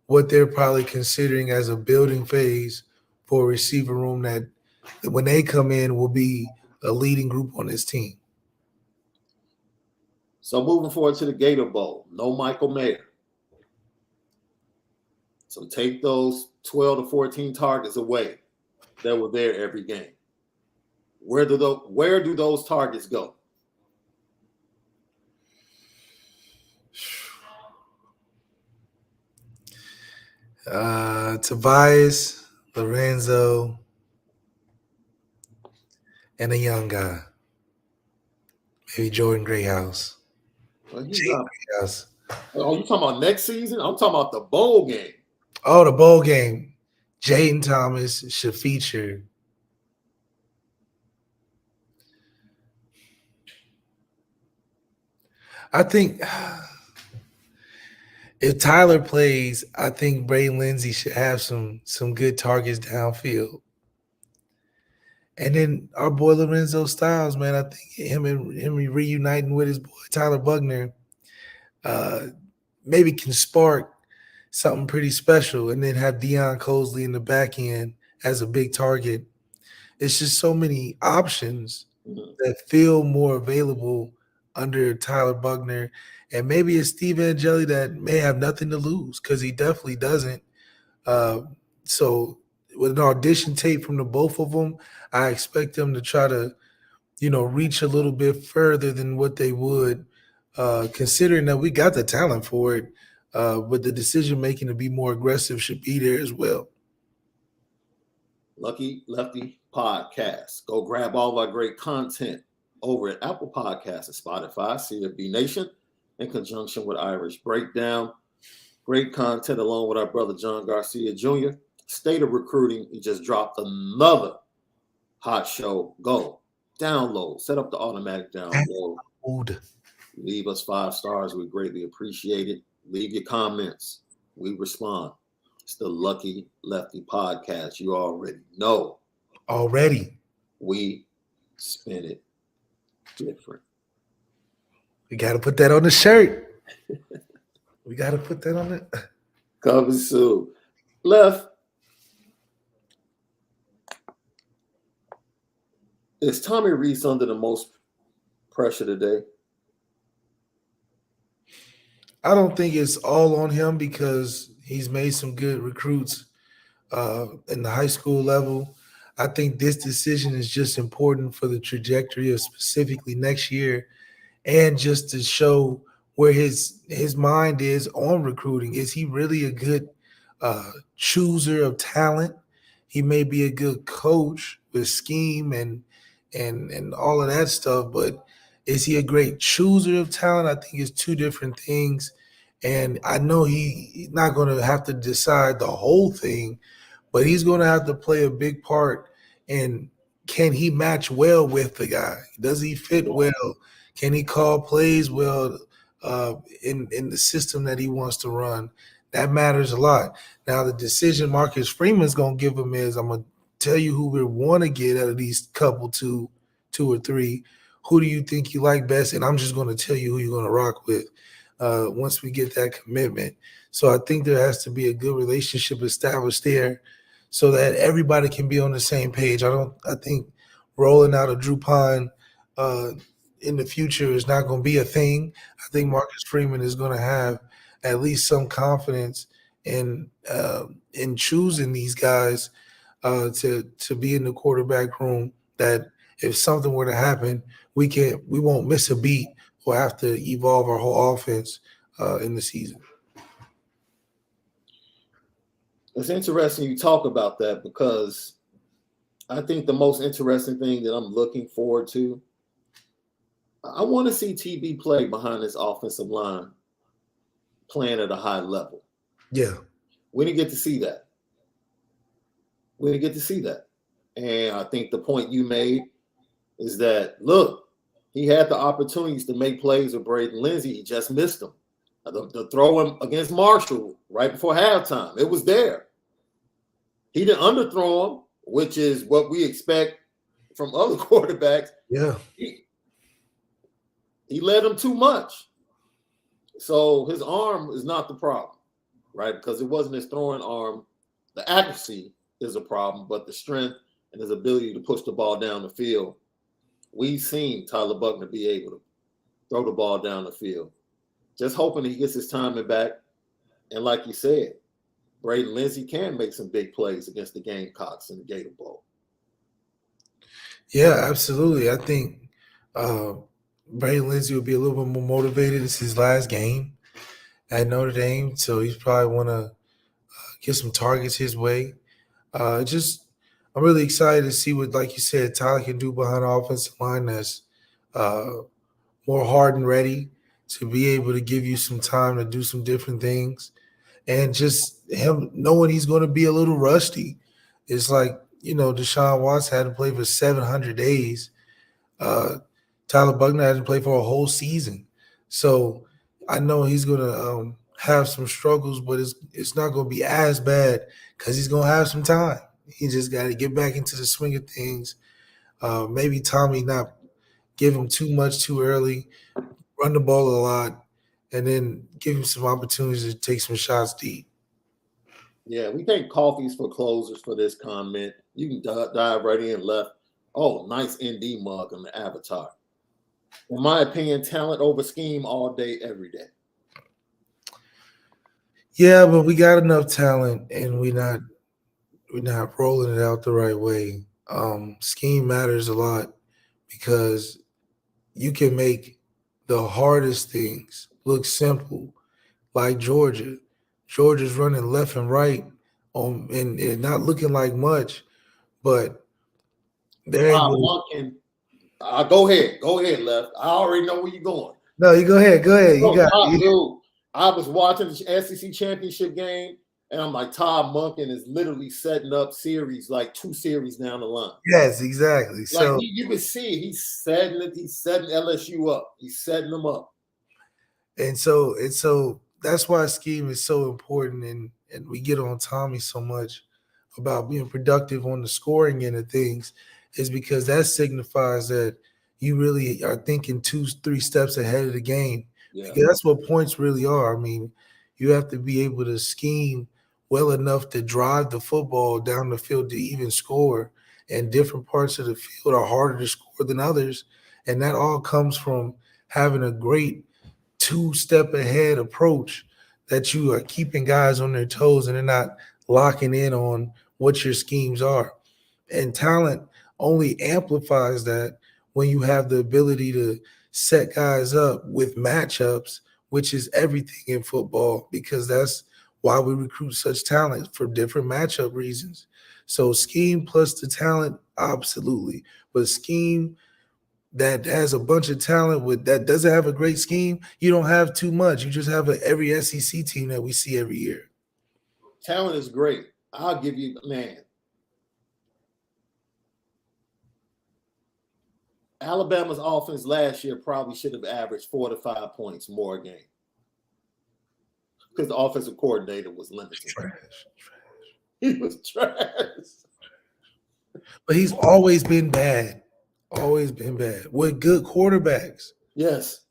what they're probably considering as a building phase for a receiver room that when they come in will be a leading group on this team. So moving forward to the Gator Bowl, no Michael Mayer. So take those 12 to 14 targets away that were there every game. Where do those targets go? Tobias, Lorenzo, and a young guy. Maybe Jordan Greathouse. Well, Greathouse. Oh, you talking about next season? I'm talking about the bowl game. Oh, the bowl game. Jaden Thomas should feature. I think if Tyler plays, I think Braden Lindsey should have some good targets downfield. And then our boy Lorenzo Styles, man, I think him reuniting with his boy Tyler Buckner maybe can spark something pretty special, and then have Deion Cosley in the back end as a big target. It's just so many options that feel more available under Tyler Buckner, and maybe it's Steve Angeli that may have nothing to lose because he definitely doesn't. So with an audition tape from the both of them, I expect them to try to, reach a little bit further than what they would, considering that we got the talent for it. But the decision making to be more aggressive should be there as well. Lucky Lefty Podcast. Go grab all of our great content over at Apple Podcasts and Spotify, CFB Nation, in conjunction with Irish Breakdown. Great content along with our brother John Garcia Jr. State of Recruiting. He just dropped another hot show. Go download, set up the automatic download. Leave us 5 stars. We greatly appreciate it. Leave your comments. We respond. It's the Lucky Lefty Podcast. You already know. We spin it different. We got to put that on the shirt. We got to put that on it. Coming soon. Left. Is Tommy Rees under the most pressure today? I don't think it's all on him because he's made some good recruits in the high school level. I think this decision is just important for the trajectory of specifically next year and just to show where his mind is on recruiting. Is he really a good chooser of talent? He may be a good coach with scheme and all of that stuff, but is he a great chooser of talent? I think it's two different things. And I know he's not going to have to decide the whole thing, but he's going to have to play a big part in can he match well with the guy? Does he fit well? Can he call plays well in the system that he wants to run? That matters a lot. Now, the decision Marcus Freeman's going to give him is I'm going to tell you who we want to get out of these couple, two or three. Who do you think you like best? And I'm just going to tell you who you're going to rock with once we get that commitment. So I think there has to be a good relationship established there so that everybody can be on the same page. I think rolling out a Drew Pine in the future is not going to be a thing. I think Marcus Freeman is going to have at least some confidence in choosing these guys to be in the quarterback room. That if something were to happen, we won't miss a beat or have to evolve our whole offense in the season. It's interesting you talk about that because I think the most interesting thing that I'm looking forward to, I want to see TB play behind his offensive line, playing at a high level. Yeah. We didn't get to see that. And I think the point you made is that, look, he had the opportunities to make plays with Brandyn Lindsey. He just missed them. The throw him against Marshall right before halftime, it was there. He didn't underthrow him, which is what we expect from other quarterbacks. Yeah. He led him too much. So his arm is not the problem, right? Because it wasn't his throwing arm. The accuracy is a problem, but the strength and his ability to push the ball down the field, we've seen Tyler Buckner be able to throw the ball down the field. Just hoping he gets his timing back. And like you said, Brandyn Lindsey can make some big plays against the Gamecocks in the Gator Bowl. Yeah, absolutely. I think Brandyn Lindsey will be a little bit more motivated. It's his last game at Notre Dame, so he's probably want to get some targets his way. I'm really excited to see what, like you said, Tyler can do behind the offensive line that's more hard and ready to be able to give you some time to do some different things. And just him knowing he's going to be a little rusty. It's like, Deshaun Watson had to play for 700 days. Tyler Buckner hasn't played for a whole season. So I know he's going to have some struggles, but it's not going to be as bad because he's going to have some time. He just got to get back into the swing of things. Maybe Tommy not give him too much too early, run the ball a lot, and then give him some opportunities to take some shots deep. Yeah, we thank Coffees for closers for this comment. You can dive right in left. Oh, nice ND mug on the avatar. In my opinion, talent over scheme all day, every day. Yeah, but we got enough talent, and we're not rolling it out the right way. Scheme matters a lot because you can make the hardest things look simple, like Georgia. Georgia's running left and right and not looking like much, but they're able to. Go ahead, left. I already know where you're going. No, you go ahead. You got it. Dude, I was watching the SEC championship game, and I'm like, Todd Monken is literally setting up series, like 2 series down the line. Yes, exactly. Like So you can see he's setting LSU up. He's setting them up. and so that's why scheme is so important, and we get on Tommy so much about being productive on the scoring end of things, is because that signifies that you really are thinking 2-3 steps ahead of the game. Yeah. Because that's what points really are. I mean, You have to be able to scheme well enough to drive the football down the field to even score. And different parts of the field are harder to score than others. And that all comes from having a great two-step ahead approach that you are keeping guys on their toes and they're not locking in on what your schemes are. And talent only amplifies that when you have the ability to set guys up with matchups, which is everything in football, because that's why we recruit such talent for different matchup reasons. So scheme plus the talent, absolutely. But scheme that has a bunch of talent with that doesn't have a great scheme, you don't have too much. You just have every SEC team that we see every year. Talent is great. I'll give you, man. Alabama's offense last year probably should have averaged 4 to 5 points more a game because the offensive coordinator was limited. Trash. He was trash. But he's always been bad. Always been bad with good quarterbacks. Yes.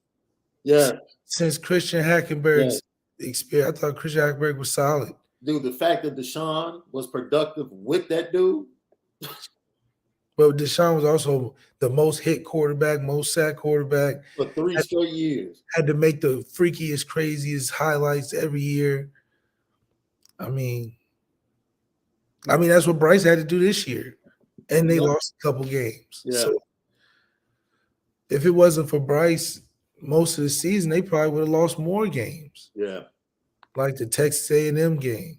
Yeah. Since Christian Hackenberg's experience, I thought Christian Hackenberg was solid. Dude, the fact that Deshaun was productive with that dude. But Deshaun was also the most hit quarterback, most sacked quarterback. For 3 straight years. Had to make the freakiest, craziest highlights every year. I mean, that's what Bryce had to do this year. And they lost a couple games. Yeah. So if it wasn't for Bryce, most of the season, they probably would have lost more games. Yeah. Like the Texas A&M game.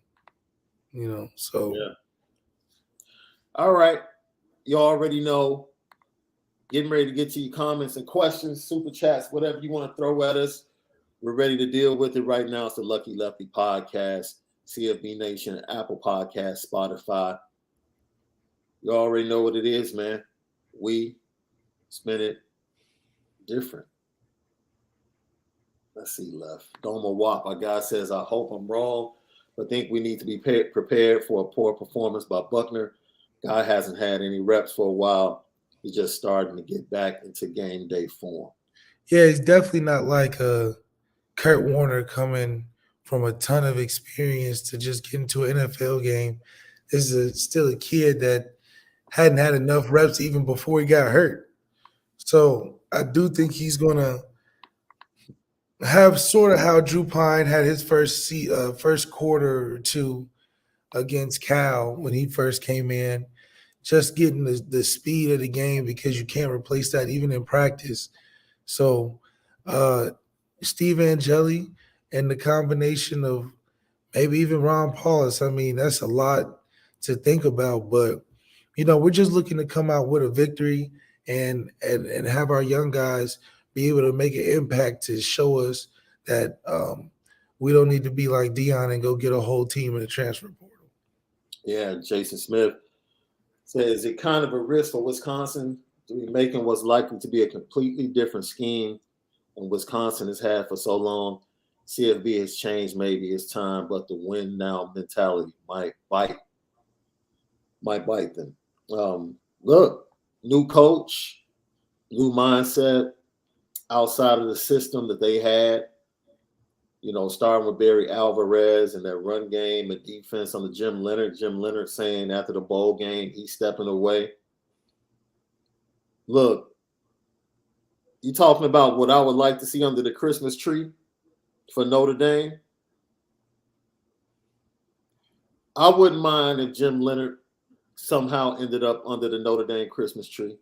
So. Yeah. All right. You already know. Getting ready to get to your comments and questions, super chats, whatever you want to throw at us. We're ready to deal with it right now. It's the Lucky Lefty Podcast, CFB Nation, Apple Podcast, Spotify. You already know what it is, man. We spin it different. Let's see, left. Doma Wap. Our guy says, I hope I'm wrong, but think we need to be prepared for a poor performance by Buckner. Guy hasn't had any reps for a while. He's just starting to get back into game day form. Yeah, he's definitely not like Kurt Warner coming from a ton of experience to just get into an NFL game. This is still a kid that hadn't had enough reps even before he got hurt. So I do think he's going to have sort of how Drew Pine had his first quarter or two against Cal when he first came in, just getting the speed of the game because you can't replace that even in practice. So Steve Angeli and the combination of maybe even Ron Paulus, that's a lot to think about. But, we're just looking to come out with a victory and have our young guys be able to make an impact to show us that we don't need to be like Deion and go get a whole team in the transfer portal. Yeah, Jason Smith says, it kind of a risk for Wisconsin to be making what's likely to be a completely different scheme than Wisconsin has had for so long. CFB has changed, maybe it's time, but the win now mentality might bite them. Look, new coach, new mindset outside of the system that they had, starting with Barry Alvarez and that run game and defense on the Jim Leonard saying after the bowl game, he's stepping away. Look, you talking about what I would like to see under the Christmas tree for Notre Dame? I wouldn't mind if Jim Leonard somehow ended up under the Notre Dame Christmas tree,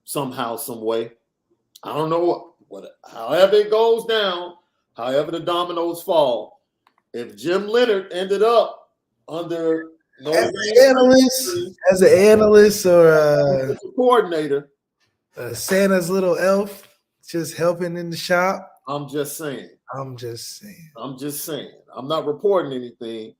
somehow, some way. I don't know however it goes down, however the dominoes fall. If Jim Leonard ended up under Notre Dame as an analyst or a coordinator, Santa's little elf, just helping in the shop. I'm just saying. I'm not reporting anything.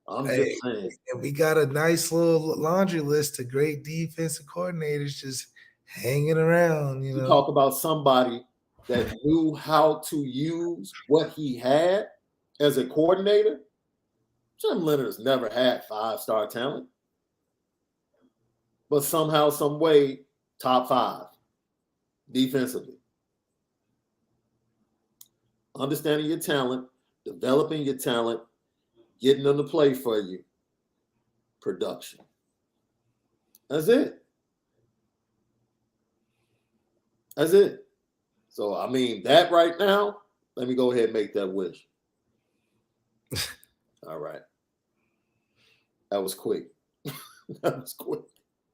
I'm just saying. And we got a nice little laundry list of great defensive coordinators just hanging around. You talk about somebody that knew how to use what he had as a coordinator. Jim Leonard has never had 5-star talent, but somehow, some way, top 5 defensively. Understanding your talent, developing your talent, getting them to play for you, production. That's it. That's it. So, I mean, that right now, let me go ahead and make that wish. All right. That was quick. That was quick.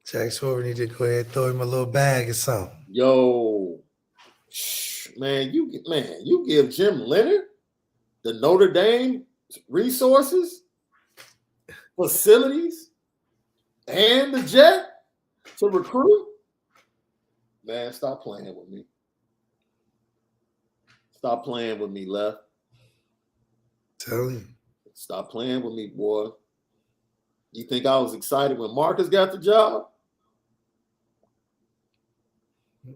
Jack Swover need to go ahead and throw him a little bag or something. Yo, man, you give Jim Leonard the Notre Dame resources, facilities, and the jet to recruit. Man, stop playing with me. Stop playing with me, Left. Tell you. Stop playing with me, boy. You think I was excited when Marcus got the job?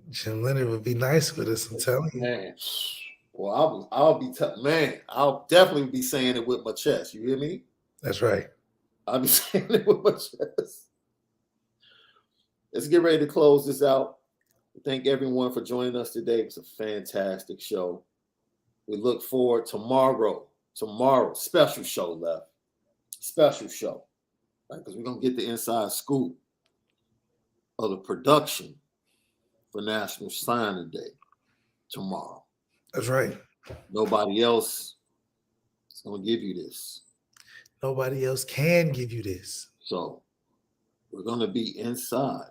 Jim Leonard would be nice with us, I'm telling you. Man, well, I'll definitely be saying it with my chest. You hear me? That's right. I'll be saying it with my chest. Let's get ready to close this out. Thank everyone for joining us today. It was a fantastic show. We look forward tomorrow, special show, Left. Special show. Right? Because we're going to get the inside scoop of the production for National Signing Day tomorrow. That's right. Nobody else is going to give you this. Nobody else can give you this. So we're going to be inside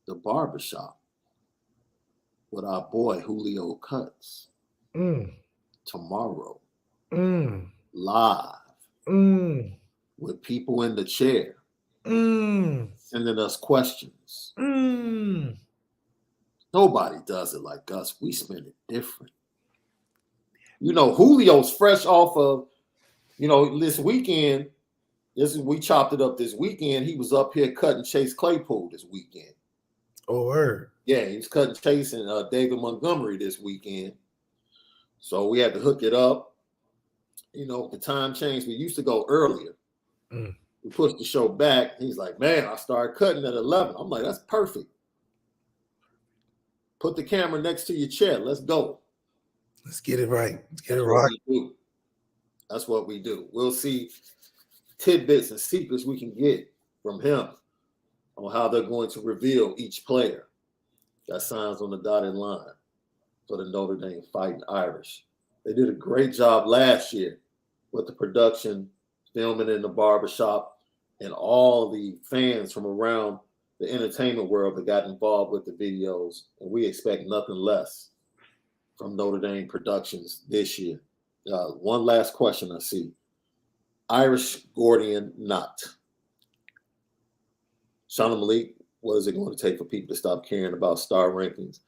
the barbershop with our boy Julio Cuts tomorrow. Live with people in the chair sending us questions. Nobody does it like us. We spend it different. You know, Julio's fresh off of, this weekend. We chopped it up this weekend. He was up here cutting Chase Claypool this weekend. Oh, word. Yeah, he was cutting Chase and David Montgomery this weekend. So we had to hook it up. The time changed. We used to go earlier. We pushed the show back. He's like, man, I started cutting at 11. I'm like, that's perfect. Put the camera next to your chair. Let's go. Let's get it right. Let's get it right. That's what we do. We'll see tidbits and secrets we can get from him on how they're going to reveal each player that signs on the dotted line for the Notre Dame Fighting Irish. They did a great job last year with the production, filming in the barbershop, and all the fans from around the entertainment world that got involved with the videos. And we expect nothing less from Notre Dame Productions this year. One last question I see. Irish Gordian knot. Shaun and Malik, what is it going to take for people to stop caring about star rankings,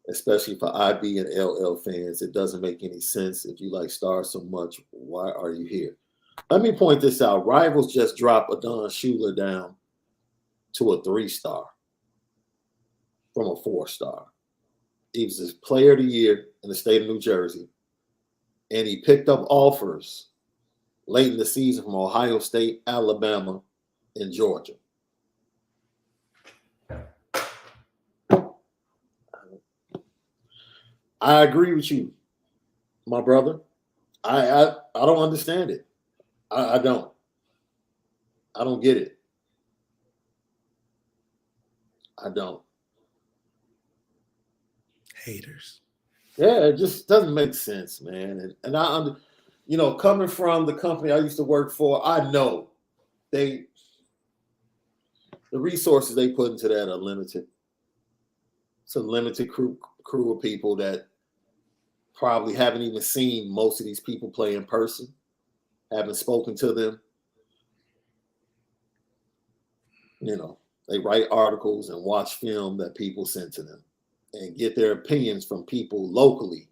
especially for IB and LL fans? It doesn't make any sense. If you like stars so much, why are you here? Let me point this out. Rivals just dropped Adon Schuler down to a 3-star from a 4-star. He was his player of the year in the state of New Jersey, and he picked up offers late in the season from Ohio State, Alabama, and Georgia. I agree with you, my brother. I don't understand it. I don't. I don't get it. I don't. Haters. Yeah, it just doesn't make sense, man. And I, coming from the company I used to work for, I know the resources they put into that are limited. It's a limited crew of people that probably haven't even seen most of these people play in person, haven't spoken to them. They write articles and watch film that people send to them and get their opinions from people locally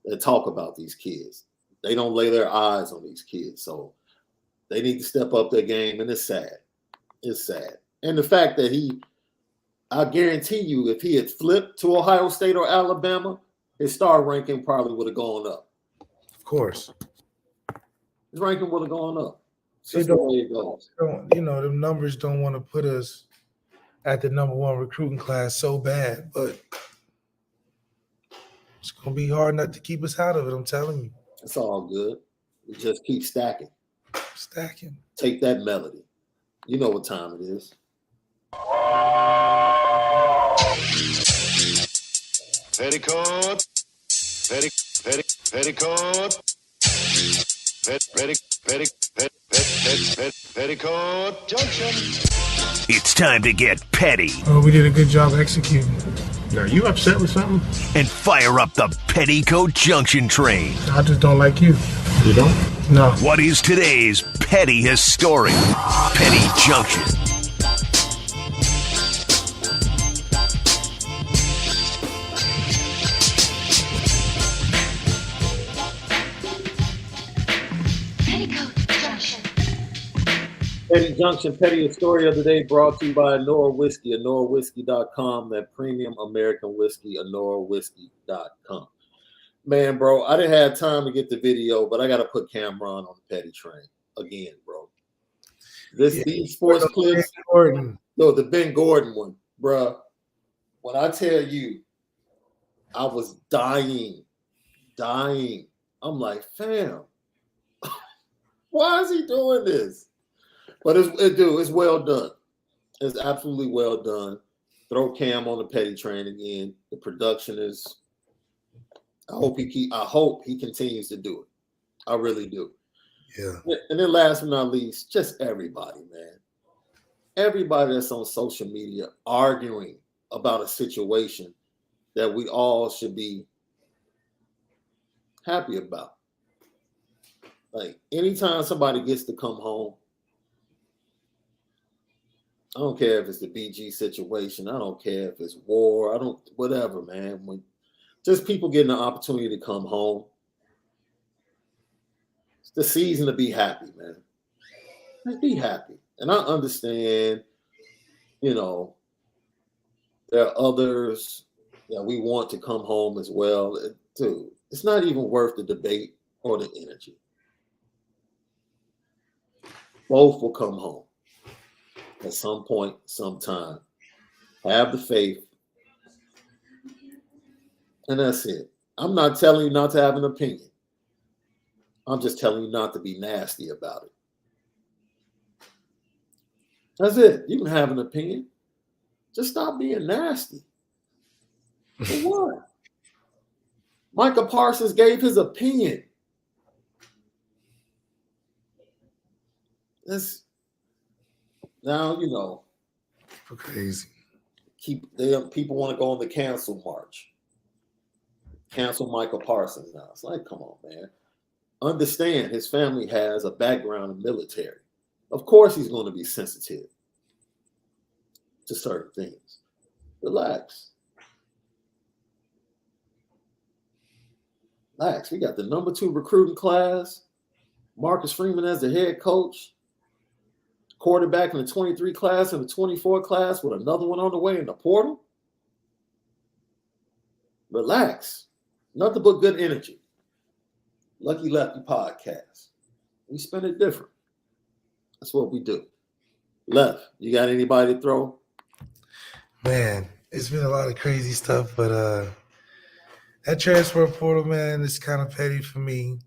that talk about these kids. They don't lay their eyes on these kids. So they need to step up their game, and it's sad. It's sad. And the fact that I guarantee you, if he had flipped to Ohio State or Alabama, his star ranking probably would have gone up. Of course. His ranking would have gone up. That's the way it goes. The numbers don't want to put us at the number 1 recruiting class so bad, but it's going to be hard not to keep us out of it, I'm telling you. It's all good. We just keep stacking. Stacking. Take that melody. You know what time it is. Petticoat. Petticoat. Petticoat Junction. It's time to get petty Oh, we did a good job executing. Are you upset with something? and fire up the Petticoat Junction train. I just don't like you. You don't? No. What is today's petty history? Petty Junction. Petty Junction, Petty Story of the Day brought to you by Onora Whiskey, OnoraWhiskey.com, that premium American whiskey, OnoraWhiskey.com. Man, bro, I didn't have time to get the video, but I got to put Cameron on the Petty train again, bro. These sports clips, the Ben Gordon one, bro. When I tell you, I was dying. I'm like, fam, why is he doing this? But it's well done. It's absolutely well done. Throw Cam on the Petty train again. The production is. I hope he continues to do it. I really do. Yeah. And then last but not least, just everybody, man. Everybody that's on social media arguing about a situation that we all should be happy about. Like anytime somebody gets to come home, I don't care if it's the BG situation. I don't care if it's war. Whatever, man. When just people getting the opportunity to come home, it's the season to be happy, man. Just be happy. And I understand, there are others that we want to come home as well. Dude, it's not even worth the debate or the energy. Both will come home at some point, sometime. Have the faith. And that's it. I'm not telling you not to have an opinion. I'm just telling you not to be nasty about it. That's it. You can have an opinion. Just stop being nasty. For what? Micah Parsons gave his opinion. Now, Crazy. People want to go on the cancel march. Cancel Micah Parsons now. It's like, come on, man. Understand his family has a background in military. Of course he's going to be sensitive to certain things. Relax. We got the number 2 recruiting class. Marcus Freeman as the head coach. Quarterback in the 23 class and the 24 class with another one on the way in the portal. Relax. Nothing but good energy. Lucky Lefty podcast. We spend it different. That's what we do. Left, you got anybody to throw? Man, it's been a lot of crazy stuff, but that transfer portal, man, is kind of petty for me.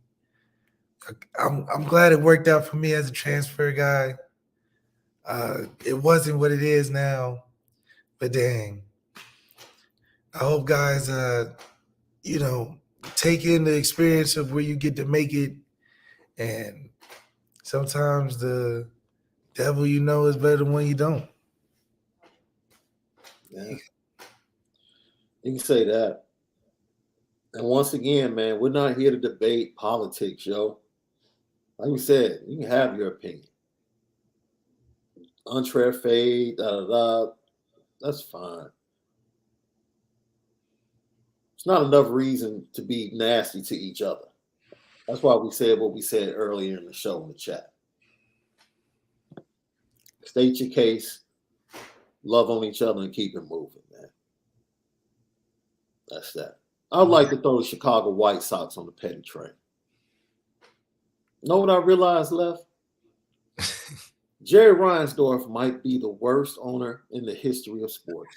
I'm glad it worked out for me as a transfer guy. It wasn't what it is now, but dang. I hope guys, take in the experience of where you get to make it. And sometimes the devil is better than one you don't. Yeah. You can say that. And once again, man, we're not here to debate politics, yo. Like we said, you can have your opinion. Unfair fade, that's fine. It's not enough reason to be nasty to each other. That's why we said what we said earlier in the show in the chat. State your case, love on each other, and keep it moving, man. That's that. I'd like to throw the Chicago White Sox on the Petty train. Know what I realized, Left? Jerry Reinsdorf might be the worst owner in the history of sports.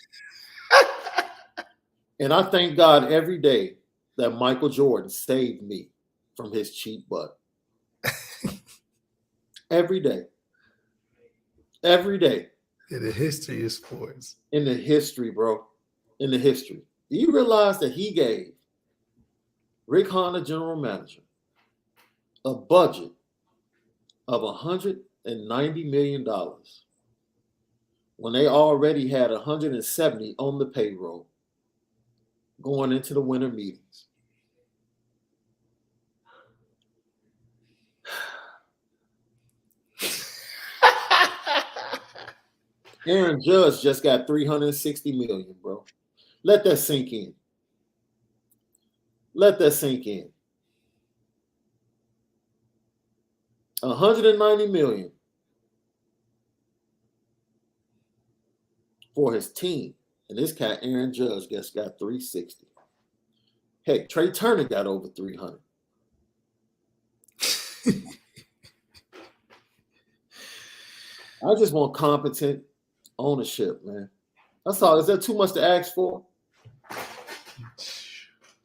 And I thank God every day that Michael Jordan saved me from his cheap butt. Every day. Every day. In the history of sports. In the history, bro. In the history. Do you realize that he gave Rick Honda, general manager, a budget of $190 million when they already had 170 on the payroll going into the winter meetings? Aaron Judge just got $360 million, bro. Let that sink in. Let that sink in. $190 million for his team. And this cat, Aaron Judge, just got $360. Heck, Trey Turner got over $300. I just want competent ownership, man. That's all. Is that too much to ask for?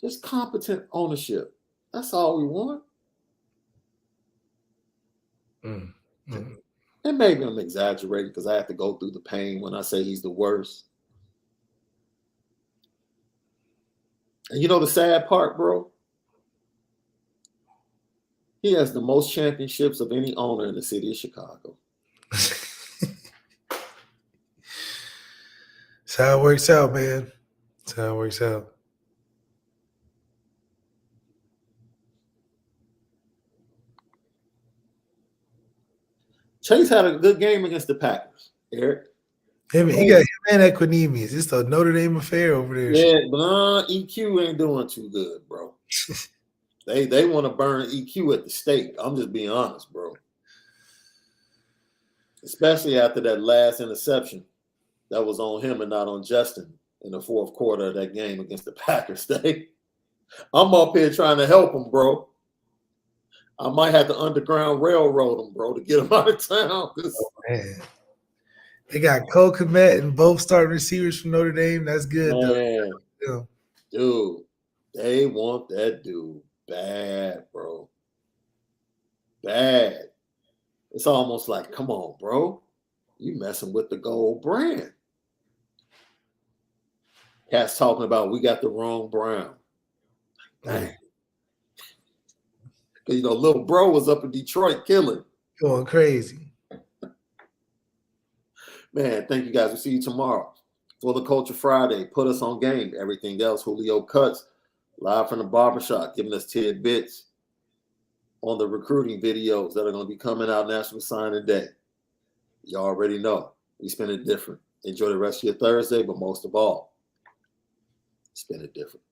Just competent ownership. That's all we want. And maybe I'm exaggerating because I have to go through the pain when I say he's the worst. And you know the sad part, bro? He has the most championships of any owner in the city of Chicago. That's how it works out, man. That's how it works out. Chase had a good game against the Packers, Eric. He got him and Equinemius. It's a Notre Dame affair over there. Yeah, but EQ ain't doing too good, bro. They want to burn EQ at the stake. I'm just being honest, bro. Especially after that last interception that was on him and not on Justin in the fourth quarter of that game against the Packers. I'm up here trying to help him, bro. I might have to underground railroad him, bro, to get him out of town. Oh, man. They got Cole Kmet and both starting receivers from Notre Dame. That's good, man, though. Dude, they want that dude bad, bro. Bad. It's almost like, come on, bro. You messing with the gold brand. Cat's talking about we got the wrong brown. Dang. Because, little bro was up in Detroit killing. Going crazy. Man, thank you guys. We'll see you tomorrow for the Culture Friday. Put us on game. Everything else, Julio Cuts, live from the barbershop, giving us tidbits on the recruiting videos that are going to be coming out National Signing Day. You already know. We spend it different. Enjoy the rest of your Thursday, but most of all, spend it different.